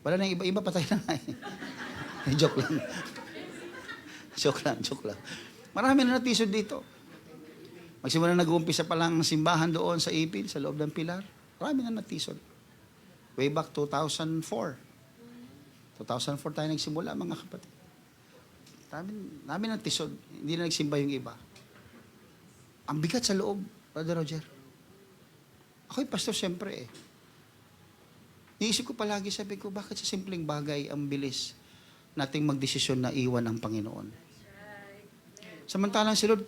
Wala nang iba-iba, patay na nga eh. Joke lang. Joke lang. Marami na natisod dito. Magsimula nag-uumpisa pa lang ng simbahan doon sa Ipil, sa loob ng Pilar. Marami na natisod. Way back 2004. 2004 tayo nagsimula, mga kapatid. Marami na natisod. Hindi na nagsimba yung iba. Ang bigat sa loob, Brother Roger. Ako'y pastor siyempre eh. Iisip ko palagi, sabi ko, bakit sa simpleng bagay ang bilis nating magdesisyon na iwan ang Panginoon? Samantalang si Lord,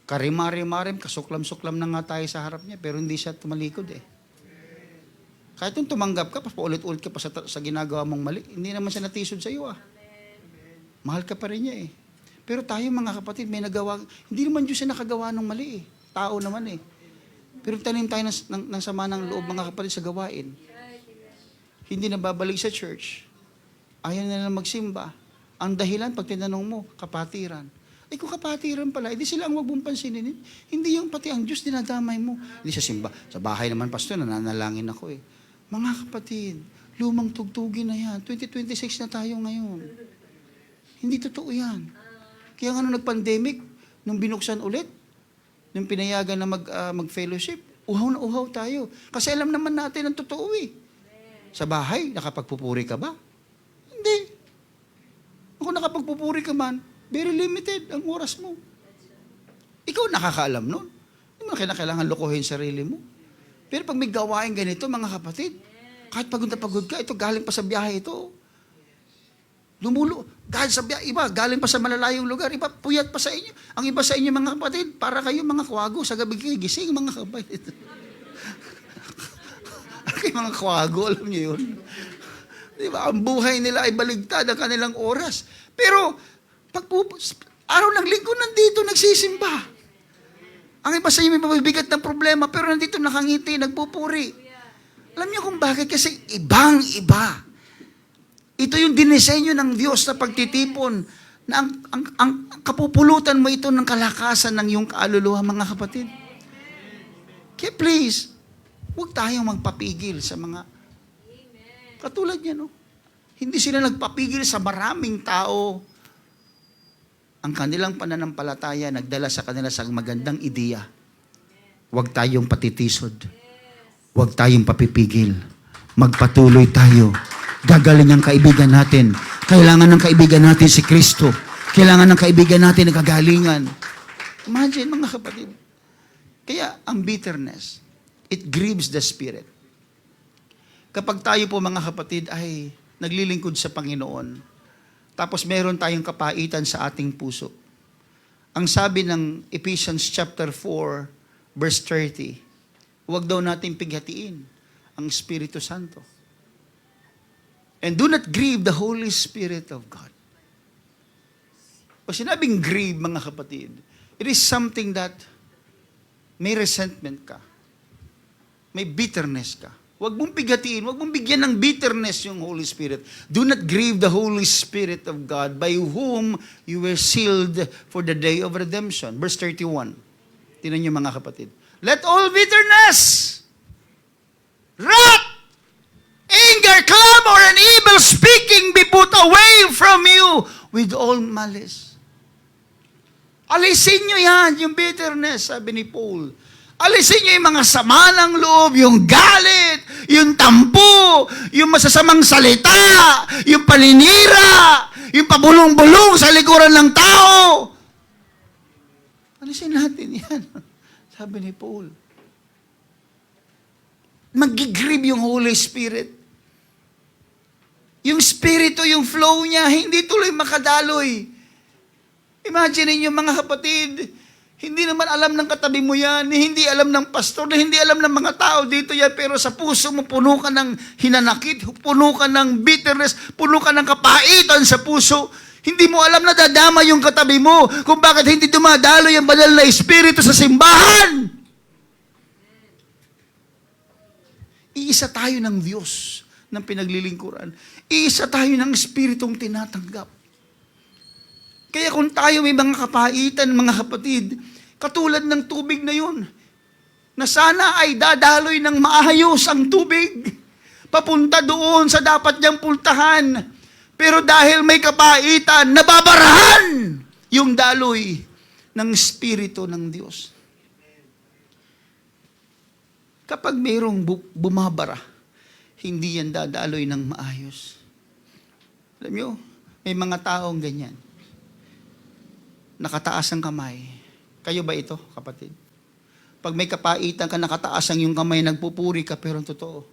karimari-marim, kasuklam-suklam na nga tayo sa harap niya, pero hindi siya tumalikod eh. Kahit yung tumanggap ka, paulit-ulit ka pa sa ginagawa mong mali, hindi naman siya natisod sa iyo ah. Mahal ka pa rin niya eh. Pero tayo mga kapatid, may nagawa, hindi naman Diyos siya nakagawa ng mali eh. Tao naman eh. Pero tanim tayo ng sama ng loob mga kapatid sa gawain. Hindi na babalik sa church. Ayaw na lang magsimba. Ang dahilan, pag tinanong mo, kapatiran. Eh kung kapatiran pala, hindi sila ang wag mong pansinin. Hindi yung pati ang Diyos dinadamay mo. Hindi sa simba. Sa bahay naman, pastor, nananalangin ako eh. Mga kapatid, lumang tugtugin na yan. 2026 na tayo ngayon. Hindi totoo yan. Kaya nga nung nag-pandemic, nung binuksan ulit, nung pinayagan na mag-fellowship, uhaw na uhaw tayo. Kasi alam naman natin ang totoo eh. Sa bahay, nakapagpupuri ka ba? Hindi. Kung nakapagpupuri ka man, very limited ang oras mo. Ikaw nakakaalam nun. Hindi mo na kailangan lokohin sarili mo. Pero pag may gawain ganito, mga kapatid, kahit pagod na pagod ka, ito galing pa sa biyahe ito. Galing sa biyahe, iba, galing pa sa malalayong lugar, iba, puyat pa sa inyo. Ang iba sa inyo, mga kapatid, para kayo mga kwago, sa gabi kayo gising, mga kapatid. Kayo mga kwago, alam niyo yun. Diba? Ang buhay nila ay baligtad ang kanilang oras. Pero, araw ng linggo nandito, nagsisimba. Ang iba sa inyo may mabibigat ng problema, pero nandito nakangiti, nagpupuri. Alam niyo kung bakit? Kasi ibang-iba. Ito yung dinisenyo ng Diyos na pagtitipon, na ang kapupulutan mo ito ng kalakasan ng iyong kaluluwa, mga kapatid. Kaya please, huwag tayong magpapigil sa mga katulad niya, no? Hindi sila nagpapigil sa maraming tao. Ang kanilang pananampalataya nagdala sa kanila sa magandang ideya. Huwag tayong patitisod. Huwag tayong papipigil. Magpatuloy tayo. Gagaling ang kaibigan natin. Kailangan ng kaibigan natin si Kristo. Kailangan ng kaibigan natin ang kagalingan. Imagine, mga kapatid. Kaya, ang bitterness, it grieves the spirit. Kapag tayo po mga kapatid ay naglilingkod sa Panginoon, tapos meron tayong kapaitan sa ating puso. Ang sabi ng Ephesians chapter 4, verse 30, huwag daw natin pighatiin ang Espiritu Santo. And do not grieve the Holy Spirit of God. Pag sinabing grieve, mga kapatid, it is something that may resentment ka, may bitterness ka. Huwag mong pigatiin, huwag mong bigyan ng bitterness yung Holy Spirit. Do not grieve the Holy Spirit of God by whom you were sealed for the day of redemption. Verse 31. Tingnan niyo mga kapatid. Let all bitterness, wrath, anger, clamor, and evil speaking be put away from you with all malice. Alisin niyo yan, yung bitterness, sabi ni Paul. Alisin niyo yung mga sama ng loob, yung galit, yung tampo, yung masasamang salita, yung paninira, yung pabulong-bulong sa likuran ng tao. Alisin natin yan, sabi ni Paul. Mag-grieve yung Holy Spirit. Yung Spirito, yung flow niya, hindi tuloy makadaloy. Imagine niyo mga kapatid, hindi naman alam ng katabi mo yan, hindi alam ng pastor, hindi alam ng mga tao dito yan, pero sa puso mo puno ka ng hinanakit, puno ka ng bitterness, puno ka ng kapaitan sa puso. Hindi mo alam na dadama yung katabi mo kung bakit hindi dumadalo yung banal na Espiritu sa simbahan. Iisa tayo ng Diyos ng pinaglilingkuran. Iisa tayo ng Espiritong tinatanggap. Kaya kung tayo may mga kapaitan, mga kapatid, katulad ng tubig na yun, na sana ay dadaloy ng maayos ang tubig, papunta doon sa dapat niyang puntahan. Pero dahil may kapaitan, nababarahan yung daloy ng Espiritu ng Diyos. Kapag mayroong bumabara, hindi yan dadaloy ng maayos. Alam nyo, may mga taong ganyan. Nakataas ang kamay. Kayo ba ito, kapatid? Pag may kapaitan ka, nakataas ang yung kamay, nagpupuri ka, pero ang totoo,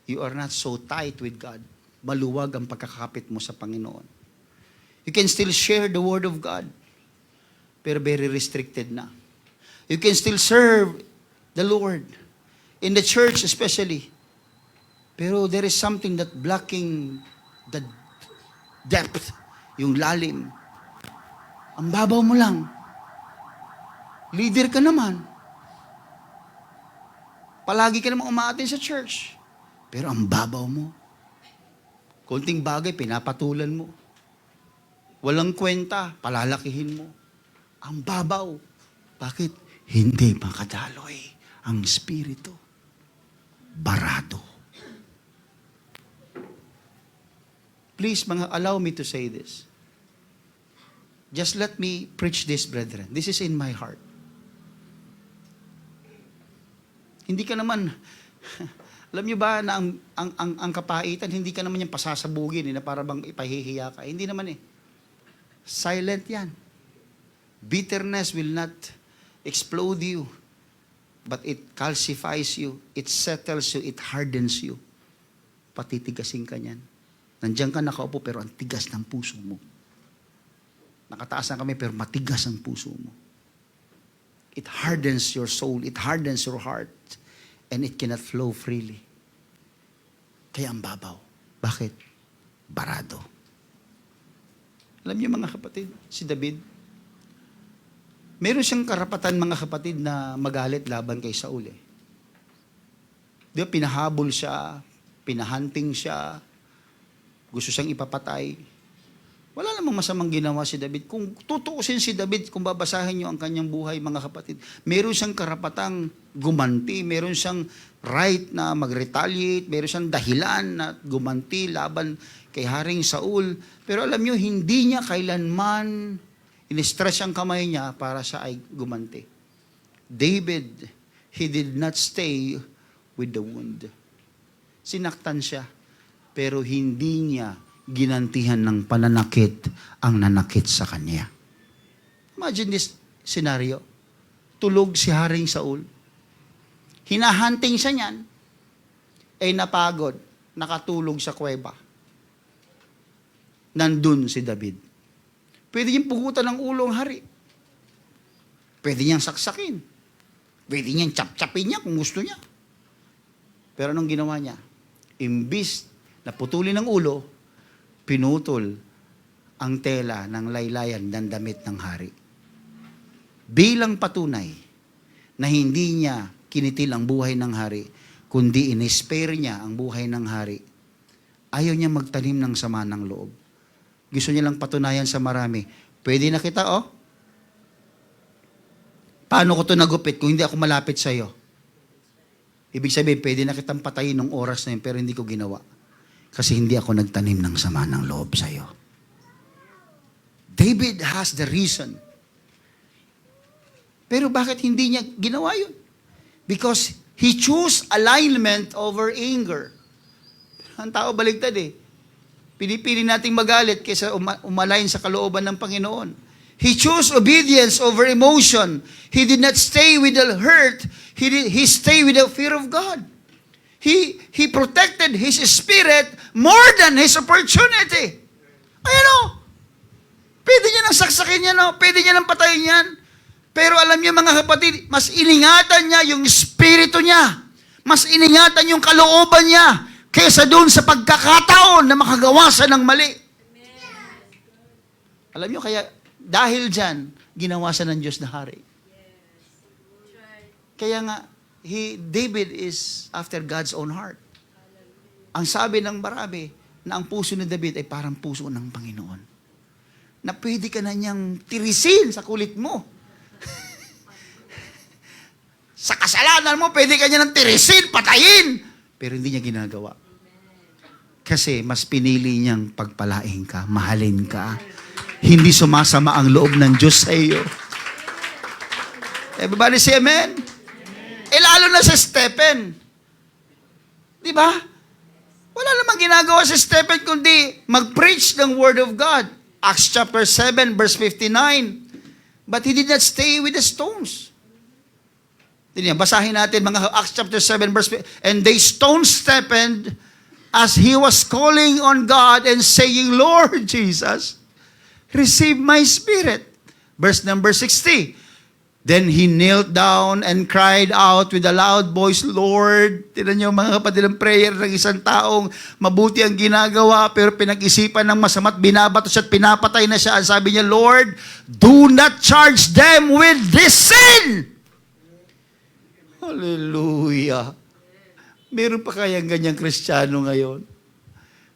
you are not so tight with God. Maluwag ang pagkakapit mo sa Panginoon. You can still share the Word of God, pero very restricted na. You can still serve the Lord, in the church especially, pero there is something that blocking the depth, yung lalim. Ang babaw mo lang. Leader ka naman. Palagi ka naman umaatin sa church. Pero ang babaw mo. Konting bagay, pinapatulan mo. Walang kwenta, palalakihin mo. Ang babaw. Bakit? Hindi makadaloy ang Espiritu. Barado. Please, allow me to say this. Just let me preach this, brethren. This is in my heart. Hindi ka naman, alam niyo ba na ang kapaitan, hindi ka naman yung pasasabugin, na para bang ipahihiya ka. Hindi naman eh. Silent yan. Bitterness will not explode you, but it calcifies you, it settles you, it hardens you. Patitigasin ka niyan. Nandiyan ka nakaupo, pero ang tigas ng puso mo. Nakataas na kami, pero matigas ang puso mo. It hardens your soul, it hardens your heart, and it cannot flow freely. Kaya ang babaw. Bakit? Barado. Alam niyo mga kapatid, si David, meron siyang karapatan mga kapatid na magalit laban kay Saul eh. Di ba, pinahabol siya, pinahunting siya, gusto siyang ipapatay. Wala namang masamang ginawa si David. Kung tutuusin si David, kung babasahin niyo ang kanyang buhay, mga kapatid, meron siyang karapatang gumanti, meron siyang right na mag-retaliate, meron siyang dahilan na gumanti laban kay Haring Saul. Pero alam niyo, hindi niya kailanman in-stretch ang kamay niya para siya ay gumanti. David, he did not stay with the wound. Sinaktan siya, pero hindi niya ginantihan ng pananakit ang nanakit sa kanya. Imagine this scenario. Tulog si Haring Saul. Hinahunting siya niyan. Ay napagod. Nakatulog sa kuweba. Nandun si David. Pwede niyang pugutan ng ulo ang hari. Pwede niyang saksakin. Pwede niyang chap-chapin niya kung gusto niya. Pero anong ginawa niya? Imbis na putulin ng ulo, pinutol ang tela ng laylayan ng damit ng hari. Bilang patunay na hindi niya kinitil ang buhay ng hari, kundi in-spare niya ang buhay ng hari. Ayaw niya magtanim ng sama ng loob. Gusto niya lang patunayan sa marami. Pwede na kita, oh? Paano ko ito nagupit kung hindi ako malapit sa iyo? Ibig sabihin, pwede na kitang patayin ng oras na yun, pero hindi ko ginawa. Kasi hindi ako nagtanim ng sama ng loob sa iyo. David has the reason. Pero bakit hindi niya ginawa yun? Because he chose alignment over anger. Ang tao baligtad eh. Pinipili nating magalit kaysa umalayin sa kalooban ng Panginoon. He chose obedience over emotion. He did not stay with the hurt. He stayed with the fear of God. He protected his spirit more than his opportunity. Ayan o. Pwede niya nang saksakin yan o. Pwede niya nang patayin yan. Pero alam niyo mga kapatid, mas iningatan niya yung spirito niya. Mas iningatan yung kalooban niya kaysa doon sa pagkakataon na makagawa siya ng mali. Alam niyo, kaya dahil dyan, ginawa siya ng Diyos na hari. Kaya nga, David is after God's own heart. Ang sabi ng marami, na ang puso ni David ay parang puso ng Panginoon. Na pwede ka na niyang tirisin sa kulit mo. Sa kasalanan mo, pwede ka niya ng tirisin, patayin. Pero hindi niya ginagawa. Kasi mas pinili niyang pagpalain ka, mahalin ka. Hindi sumasama ang loob ng Diyos sa iyo. Everybody say amen? Lalo na sa Stephen. Di ba? Wala namang ginagawa si Stephen kundi mag-preach ng Word of God. Acts chapter 7 verse 59. But he did not stay with the stones. Basahin natin mga Acts chapter 7 verse 59. And they stoned Stephen as he was calling on God and saying, Lord Jesus, receive my spirit. Verse number 60. Then he knelt down and cried out with a loud voice, Lord. Tignan niyo mga kapatid, ang prayer ng isang taong mabuti ang ginagawa pero pinag-isipan ng masama't binabato siya at pinapatay na siya. Ang sabi niya, Lord, do not charge them with this sin. Hallelujah. Meron pa kayang ganyang Kristiyano ngayon?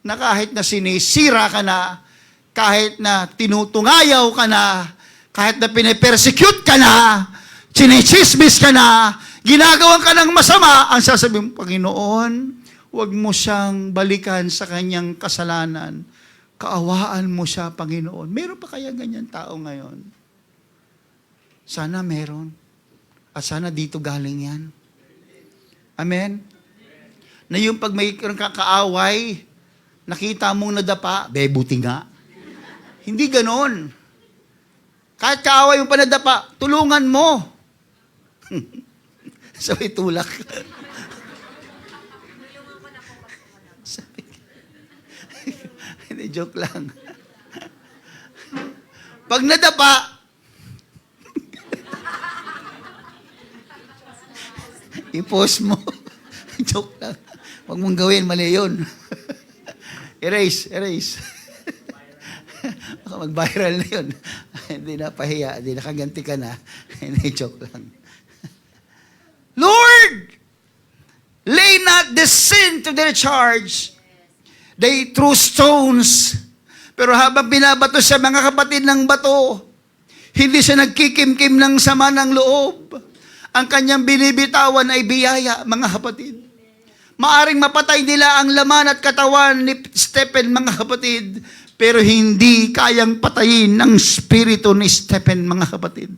Na kahit na sinisira ka na, kahit na tinutungayaw ka na, kahit na pinipersecute ka na, chinichismis ka na, ginagawan ka ng masama, ang sasabihin, Panginoon, huwag mo siyang balikan sa kanyang kasalanan. Kaawaan mo siya, Panginoon. Meron pa kaya ganyan tao ngayon? Sana meron. At sana dito galing yan. Amen? Na yung pag may kakaaway, nakita mong nadapa, buti nga. Hindi ganon. Kahit kaaway yung panadapa, tulungan mo. Sabay tulak. Hindi, joke lang. Pag nadapa, i-post mo. Joke lang. Huwag mong gawin, mali yun. Erase. Baka mag-viral na yun. Hindi na pahiya, hindi nakaganti ka na. Hindi, joke lang. Lord, lay not the sin to their charge. They threw stones. Pero habang binabato siya, mga kapatid ng bato, hindi siya nagkikimkim ng sama ng loob. Ang kanyang binibitawan ay biyaya, mga kapatid. Maaring mapatay nila ang laman at katawan ni Stephen, mga kapatid, pero hindi kayang patayin ng spirito ni Stephen, mga kapatid.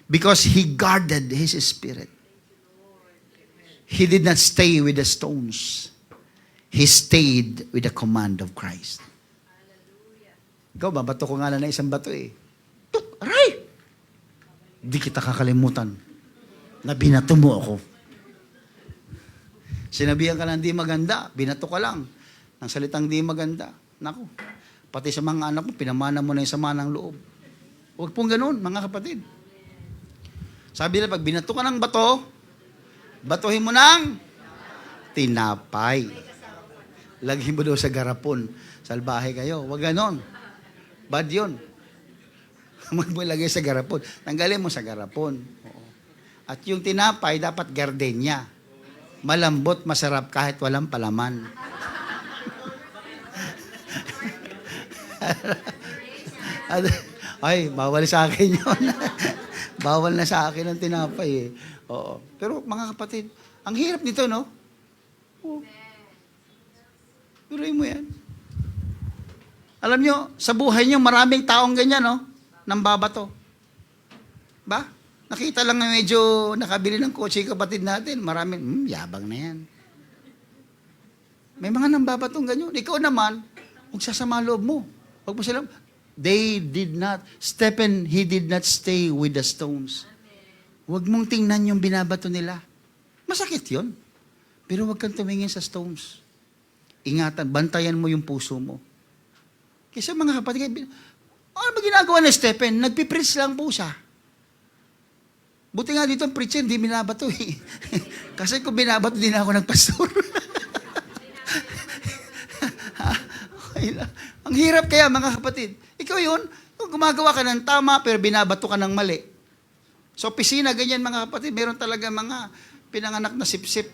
Because he guarded his spirit. He did not stay with the stones. He stayed with the command of Christ. Ikaw, babato ko nga lang na isang bato eh. Tuk, aray! Di kita kakalimutan na binato mo ako. Sinabihan ka lang di maganda, binato ka lang ng salitang di maganda. Naku, pati sa mga anak mo, pinamana mo na yung sama ng loob. Huwag pong ganun, mga kapatid. Sabi nila, pag binato ka ng bato, batuhin mo ng tinapay. Laghin mo daw sa garapon. Salbahe kayo. Huwag ganon. Bad yun. Huwag mo ilagay sa garapon. Tanggalin mo sa garapon. Oo. At yung tinapay, dapat gardenia. Malambot, masarap kahit walang palaman. Ay, bawal sa akin yun. Bawal na sa akin ang tinapay eh. Oo. Pero mga kapatid, ang hirap nito, no? Oo. Tuloy mo yan. Alam nyo, sa buhay nyo, maraming taong ganyan, no? Nambabato. Ba? Nakita lang na medyo nakabili ng kotse yung kapatid natin. Maraming, yabang na yan. May mga nambabatong ganyan. Ikaw naman, huwag sasama loob mo. Huwag mo sila, they did not, Stephen, he did not stay with the stones. Huwag mong tingnan yung binabato nila. Masakit yun. Pero huwag kang tumingin sa stones. Ingatan, bantayan mo yung puso mo. Kasi mga kapatid, ano ba ginagawa ni Stephen? Nagpipreach lang po siya. Buti nga dito ang preacher, hindi binabato eh. Kasi kung binabato, din ako nagpastor. Ang hirap kaya mga kapatid. Ikaw yun, kung gumagawa ka ng tama, pero binabato ka ng mali. Sa opisina, ganyan mga kapatid, meron talaga mga pinanganak na sip-sip.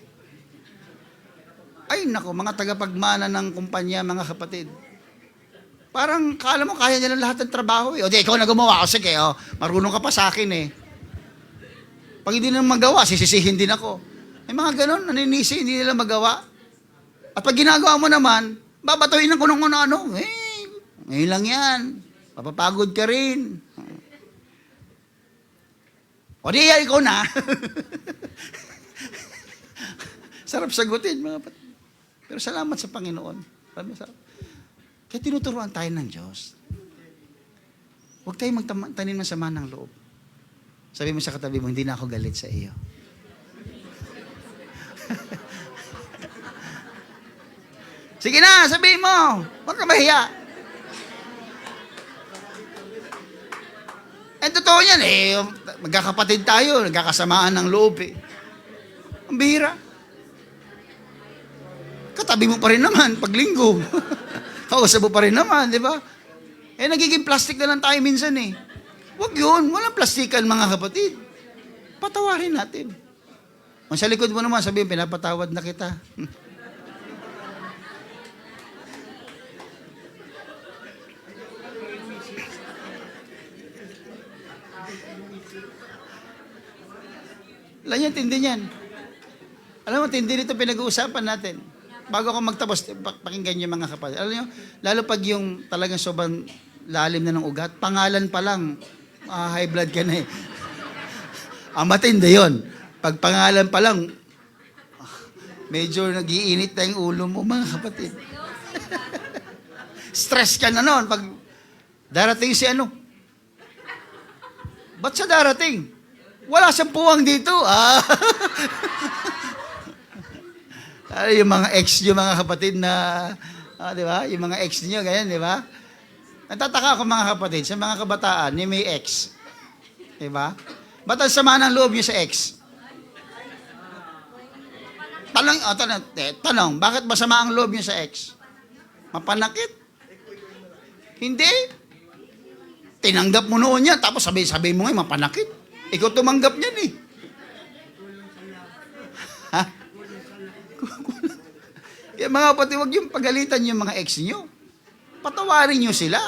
Ay, nako, mga tagapagmana ng kumpanya, mga kapatid. Parang, kala mo, kaya nila lahat ng trabaho eh. O di, ikaw na gumawa. O sige, marunong ka pa sa akin eh. Pag hindi na magawa, sisisihin din ako. May mga ganon, naninisi, hindi nila magawa. At pag ginagawa mo naman, babatuhin ng kunong ano. Ngayon lang yan. Papapagod ka rin. O di, ikaw na. Sarap sagutin, mga kapatid. Pero salamat sa Panginoon. Kaya tinuturuan tayo ng Diyos. Huwag tayong magtanim ng sama ng loob. Sabi mo sa katabi mo, hindi na ako galit sa iyo. Sige na, sabihin mo. Huwag ka mahiya. Totoo yan magkakapatid tayo, nagkakasamaan ng loob eh. Ang bihira. Katabi mo pa rin naman, pag linggo. Kausap mo pa rin naman, di ba? Nagiging plastic na lang tayo minsan eh. Huwag yun, walang plastikan mga kapatid. Patawarin natin. Kung sa likod mo naman, sabihin, pinapatawad na kita. Alam niyo, tindi niyan. Alam mo, tindi nito pinag-uusapan natin. Bago ako magtapos, pakinggan niyo mga kapatid. Alam niyo, lalo pag yung talagang sobrang lalim na ng ugat, pangalan pa lang, high blood ka na eh. Ang matindi yun. Pag pangalan pa lang, medyo nag-iinit na yung ulo mo, mga kapatid. Stress ka na noon. Pag darating si ano, ba't siya darating? Wala siyang puwang dito. Yung mga ex nyo, mga kapatid na, di ba? Yung mga ex nyo, ganyan, di ba? Natataka ako mga kapatid, sa mga kabataan, yung may ex. Di ba? Ba't ang sama ng loob nyo sa ex? Tanong, bakit masama ang loob nyo sa ex? Mapanakit? Hindi. Tinanggap mo noon yan, tapos sabi mo ngayon, mapanakit. Ikaw tumanggap niyan eh. Ha? Kaya mga kapatid, huwag yung pagalitan yung mga ex niyo. Patawarin niyo sila.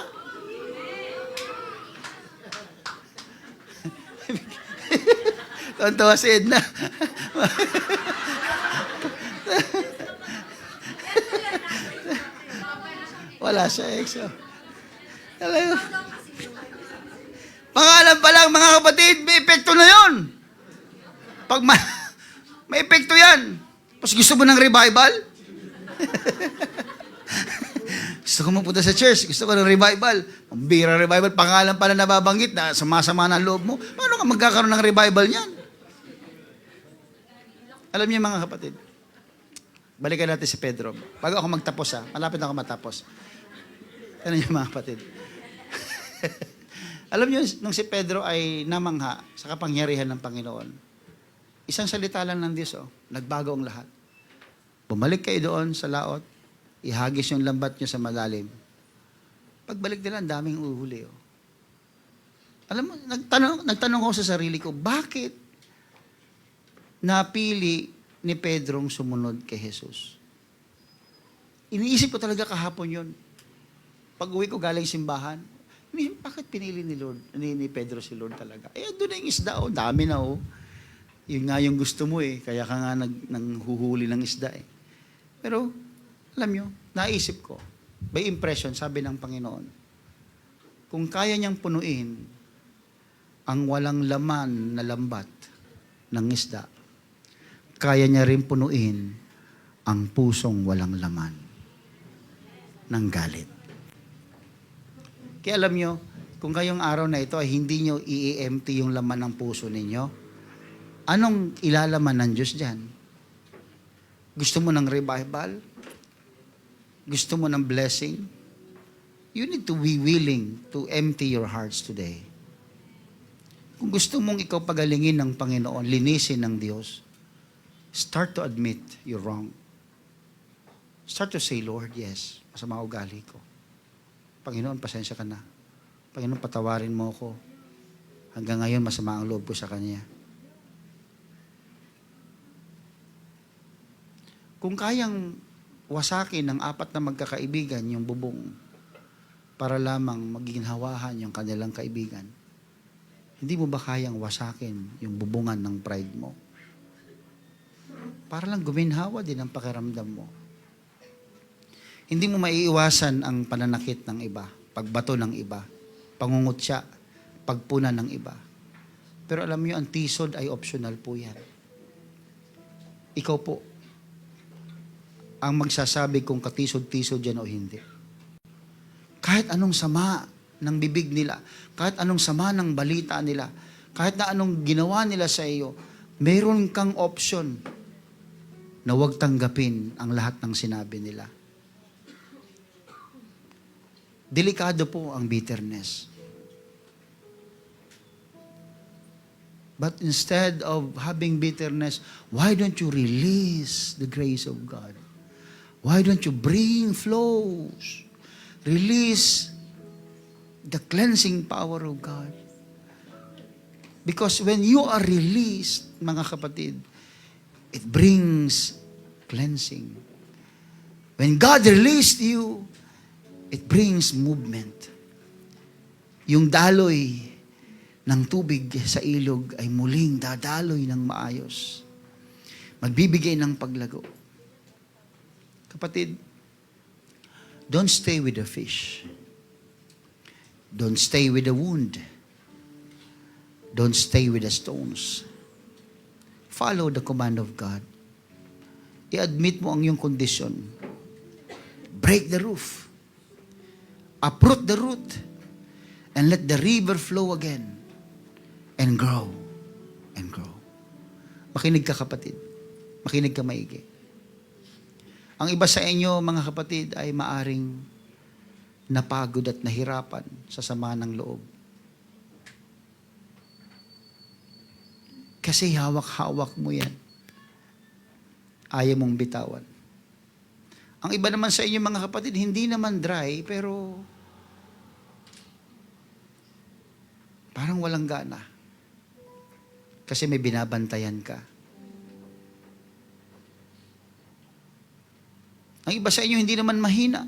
Tontawa si Edna. Wala siya ex. Pangalan pa lang, mga kapatid, may epekto na yun. Pag may epekto yan. Tapos gusto mo ng revival? Gusto ko mapunta sa church, gusto ko ng revival. Ang bira revival, pangalan pala nababanggit na sumasama ng loob mo. Paano ka magkakaroon ng revival niyan? Alam niyo mga kapatid, balikan natin si Pedro. Bago ako magtapos malapit na ako matapos. Ano niyo mga kapatid? Alam niyo, nung si Pedro ay namangha sa kapangyarihan ng Panginoon, isang salita lang ng Diyos, nagbago ang lahat. Bumalik kayo doon sa laot, ihagis yung lambat nyo sa malalim. Pagbalik nila, ang daming uhuli. Alam mo, nagtanong ako sa sarili ko, bakit napili ni Pedrong sumunod kay Jesus? Iniisip ko talaga kahapon yun. Pag uwi ko galing simbahan, bakit pinili ni Pedro si Lord talaga? Doon na yung isda, dami na Yun nga yung gusto mo kaya ka nga nanghuhuli ng isda Pero, alam nyo, naisip ko, by impression, sabi ng Panginoon, kung kaya niyang punuin ang walang laman na lambat ng isda, kaya niya rin punuin ang pusong walang laman ng galit. Kaya alam nyo, kung kayong araw na ito ay hindi nyo i-empty yung laman ng puso ninyo, anong ilalaman ng Diyos dyan? Gusto mo ng revival? Gusto mo ng blessing? You need to be willing to empty your hearts today. Kung gusto mong ikaw pagalingin ng Panginoon, linisin ng Diyos, start to admit you're wrong. Start to say, Lord, yes, masama ugali ko. Panginoon, pasensya ka na. Panginoon, patawarin mo ako. Hanggang ngayon, masama ang loob ko sa Kanya. Kung kayang wasakin ng 4 na magkakaibigan yung bubong para lamang maginhawahan yung kanilang kaibigan, hindi mo ba kayang wasakin yung bubungan ng pride mo? Para lang guminhawa din ang pakiramdam mo. Hindi mo maiiwasan ang pananakit ng iba, pagbato ng iba, pangungutya, pagpuna ng iba. Pero alam niyo, ang tisod ay optional po yan. Ikaw po ang magsasabi kung katisod-tisod yan o hindi. Kahit anong sama ng bibig nila, kahit anong sama ng balita nila, kahit na anong ginawa nila sa iyo, meron kang option na huwag tanggapin ang lahat ng sinabi nila. Delikado po ang bitterness. But instead of having bitterness, why don't you release the grace of God? Why don't you bring flows? Release the cleansing power of God. Because when you are released, mga kapatid, it brings cleansing. When God released you, it brings movement. Yung daloy ng tubig sa ilog ay muling dadaloy ng maayos. Magbibigay ng paglago. Kapatid, don't stay with the fish. Don't stay with the wound. Don't stay with the stones. Follow the command of God. I-admit mo ang iyong condition. Break the roof. Uproot the root. And let the river flow again. And grow. And grow. Makinig ka, kapatid. Makinig ka maigi. Ang iba sa inyo, mga kapatid, ay maaring napagod at nahirapan sa sama ng loob. Kasi hawak-hawak mo yan. Ayaw mong bitawan. Ang iba naman sa inyo, mga kapatid, hindi naman dry, pero parang walang gana. Kasi may binabantayan ka. Ang iba sa inyo, hindi naman mahina.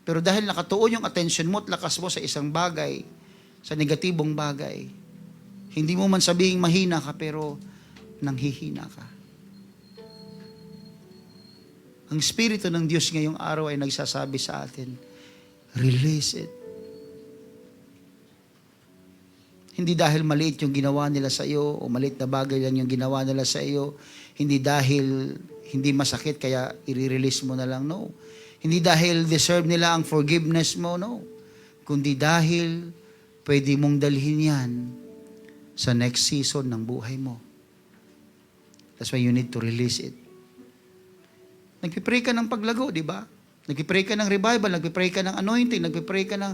Pero dahil nakatuon yung attention mo at lakas mo sa isang bagay, sa negatibong bagay, hindi mo man sabihing mahina ka, pero nanghihina ka. Ang Espiritu ng Diyos ngayong araw ay nagsasabi sa atin, release it. Hindi dahil maliit yung ginawa nila sa iyo o maliit na bagay lang yung ginawa nila sa iyo. Hindi dahil hindi masakit kaya i-release mo na lang, no. Hindi dahil deserve nila ang forgiveness mo, no. Kundi dahil pwede mong dalhin yan sa next season ng buhay mo. That's why you need to release it. Nagpipray ka ng paglago, di ba? Nagpipray ka ng revival, nagpipray ka ng anointing, nagpipray ka ng,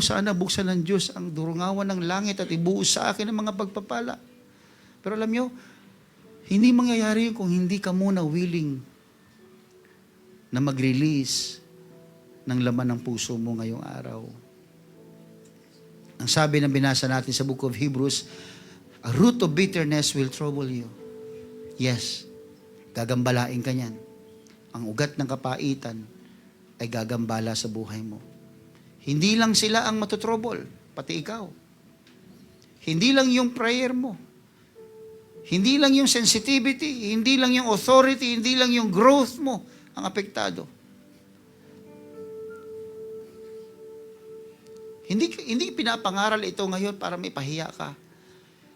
sana buksan ng Diyos ang durungawan ng langit at ibuhos sa akin ang mga pagpapala. Pero alam nyo, hindi mangyayari kung hindi ka muna willing na mag-release ng laman ng puso mo ngayong araw. Ang sabi ng binasa natin sa book of Hebrews, a root of bitterness will trouble you. Yes, gagambalain ka niyan. Ang ugat ng kapaitan ay gagambala sa buhay mo. Hindi lang sila ang matutrouble, pati ikaw. Hindi lang yung prayer mo. Hindi lang yung sensitivity, hindi lang yung authority, hindi lang yung growth mo ang apektado. Hindi pinapangaral ito ngayon para may pahiya ka.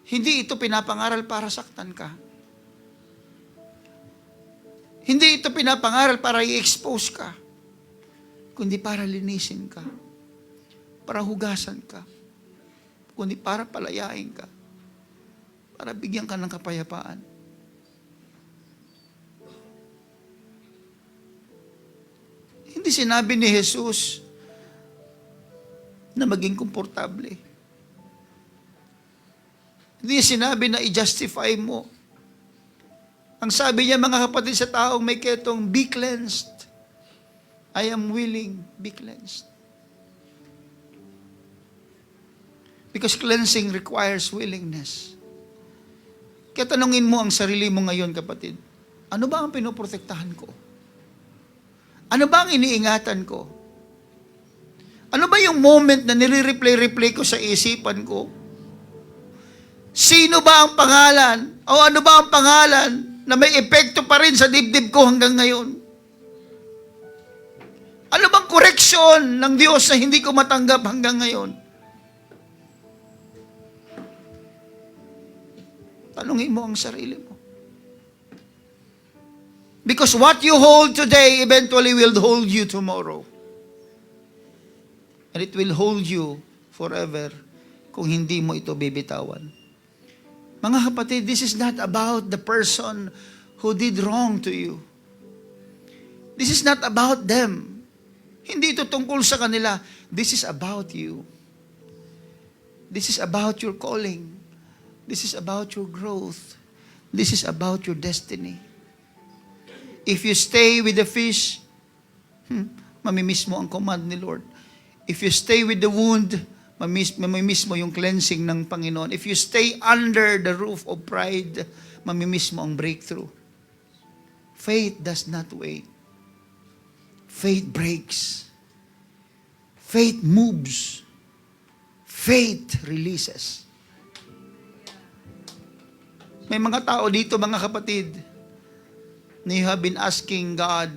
Hindi ito pinapangaral para saktan ka. Hindi ito pinapangaral para i-expose ka. Kundi para linisin ka. Para hugasan ka. Kundi para palayain ka. Para bigyan ka ng kapayapaan. Hindi sinabi ni Jesus na maging komportable. Hindi sinabi na i-justify mo. Ang sabi niya, mga kapatid, sa taong may ketong, be cleansed. I am willing, be cleansed. Because cleansing requires willingness. Kaya tanungin mo ang sarili mo ngayon, kapatid, ano ba ang pinoprotektahan ko? Ano ba ang iniingatan ko? Ano ba yung moment na nire-replay ko sa isipan ko? Sino ba ang pangalan? O ano ba ang pangalan na may epekto pa rin sa dibdib ko hanggang ngayon? Ano bang koreksyon ng Diyos na hindi ko matanggap hanggang ngayon? Tanungin mo ang sarili mo. Because what you hold today eventually will hold you tomorrow. And it will hold you forever kung hindi mo ito bibitawan. Mga kapatid, this is not about the person who did wrong to you. This is not about them. Hindi ito tungkol sa kanila. This is about you. This is about your calling. This is about your growth. This is about your destiny. If you stay with the fish, mamimiss mo ang command ni Lord. If you stay with the wound, mamimiss mo yung cleansing ng Panginoon. If you stay under the roof of pride, mamimiss mo ang breakthrough. Faith does not wait. Faith breaks. Faith moves. Faith releases. May mga tao dito, mga kapatid, na you have been asking God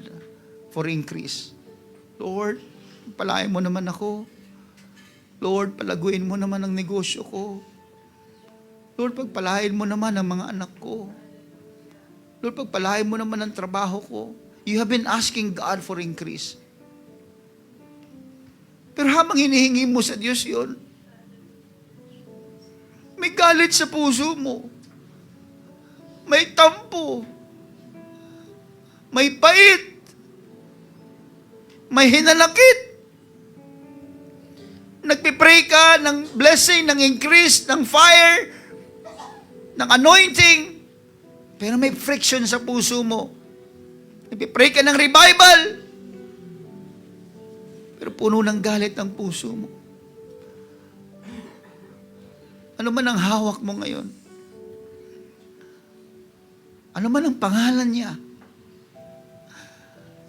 for increase. Lord, palain mo naman ako. Lord, palaguin mo naman ang negosyo ko. Lord, pagpalain mo naman ang mga anak ko. Lord, pagpalain mo naman ang trabaho ko. You have been asking God for increase. Pero habang hinihingi mo sa Diyos yun, may galit sa puso mo. May tampo. May pait. May hinanakit. Nagpipray ka ng blessing, ng increase, ng fire, ng anointing, pero may friction sa puso mo. Nagpipray ka ng revival, pero puno ng galit ang puso mo. Ano man ang hawak mo ngayon? Ano man ang pangalan niya?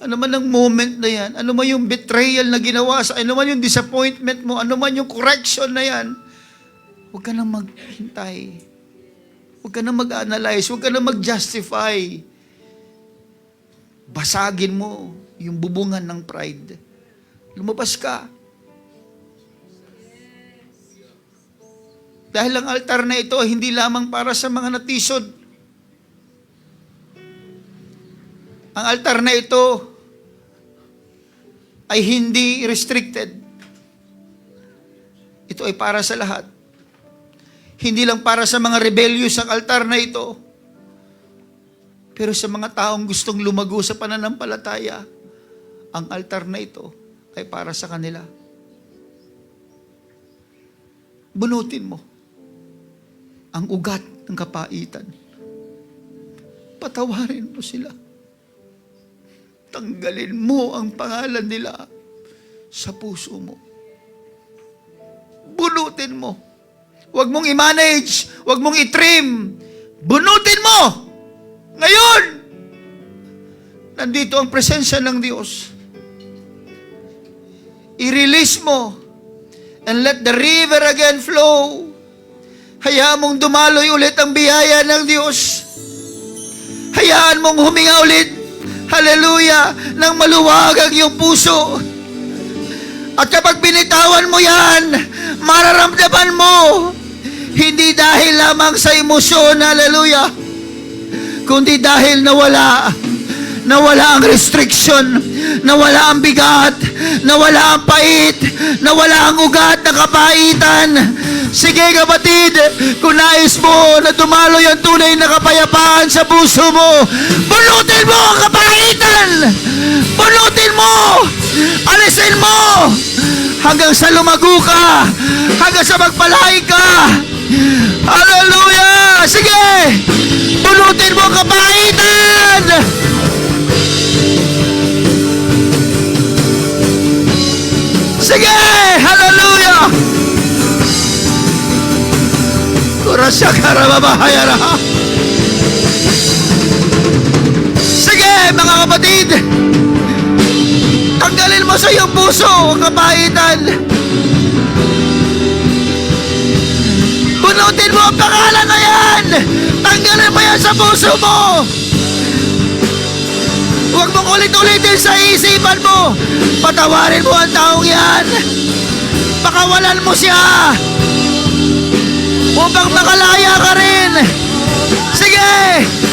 Ano man ang moment na yan? Ano man yung betrayal na ginawa sa, ano man yung disappointment mo, ano man yung correction na yan, huwag ka nang maghintay. Huwag ka nang mag-analyze, huwag ka nang mag-justify. Basagin mo yung bubungan ng pride. Lumabas ka. Dahil ang altar na ito, hindi lamang para sa mga natisod. Ang altar na ito ay hindi restricted. Ito ay para sa lahat. Hindi lang para sa mga rebellious ang altar na ito. Pero sa mga taong gustong lumago sa pananampalataya, ang altar na ito ay para sa kanila. Bunutin mo ang ugat ng kapaitan. Patawarin mo sila. Tanggalin mo ang pangalan nila sa puso mo. Bunutin mo. Huwag mong i-manage. Huwag mong i-trim. Bunutin mo. Ngayon, nandito ang presensya ng Diyos. I-release mo. And let the river again flow. Hayaan mong dumaloy ulit ang biyaya ng Diyos. Hayaan mong huminga ulit. Hallelujah! Nang maluwag ang iyong puso. At kapag binitawan mo yan, mararamdaman mo, hindi dahil lamang sa emosyon, hallelujah, kundi dahil nawala ang restriction, nawala ang bigat, nawala ang pait, nawala ang ugat na kapaitan. Sige kapatid, kung nais mo na dumaloy ang tunay na kapayapaan sa puso mo, bunutin mo ang kapaitan! Bunutin mo! Alisin mo! Hanggang sa lumago ka! Hanggang sa magpalay ka! Hallelujah! Sige! Bunutin mo ang kapaitan! Sige! Hallelujah! Kurasya karababahayara. Sige, mga kapatid. Tanggalin mo sa iyong puso ang kabaitan. Bunutin mo ang pangalan na yan. Tanggalin mo yan sa puso mo. Huwag mong ulit-ulitin sa isipan mo. Patawarin mo ang taong yan. Pakawalan mo siya upang makalaya ka rin. Sige!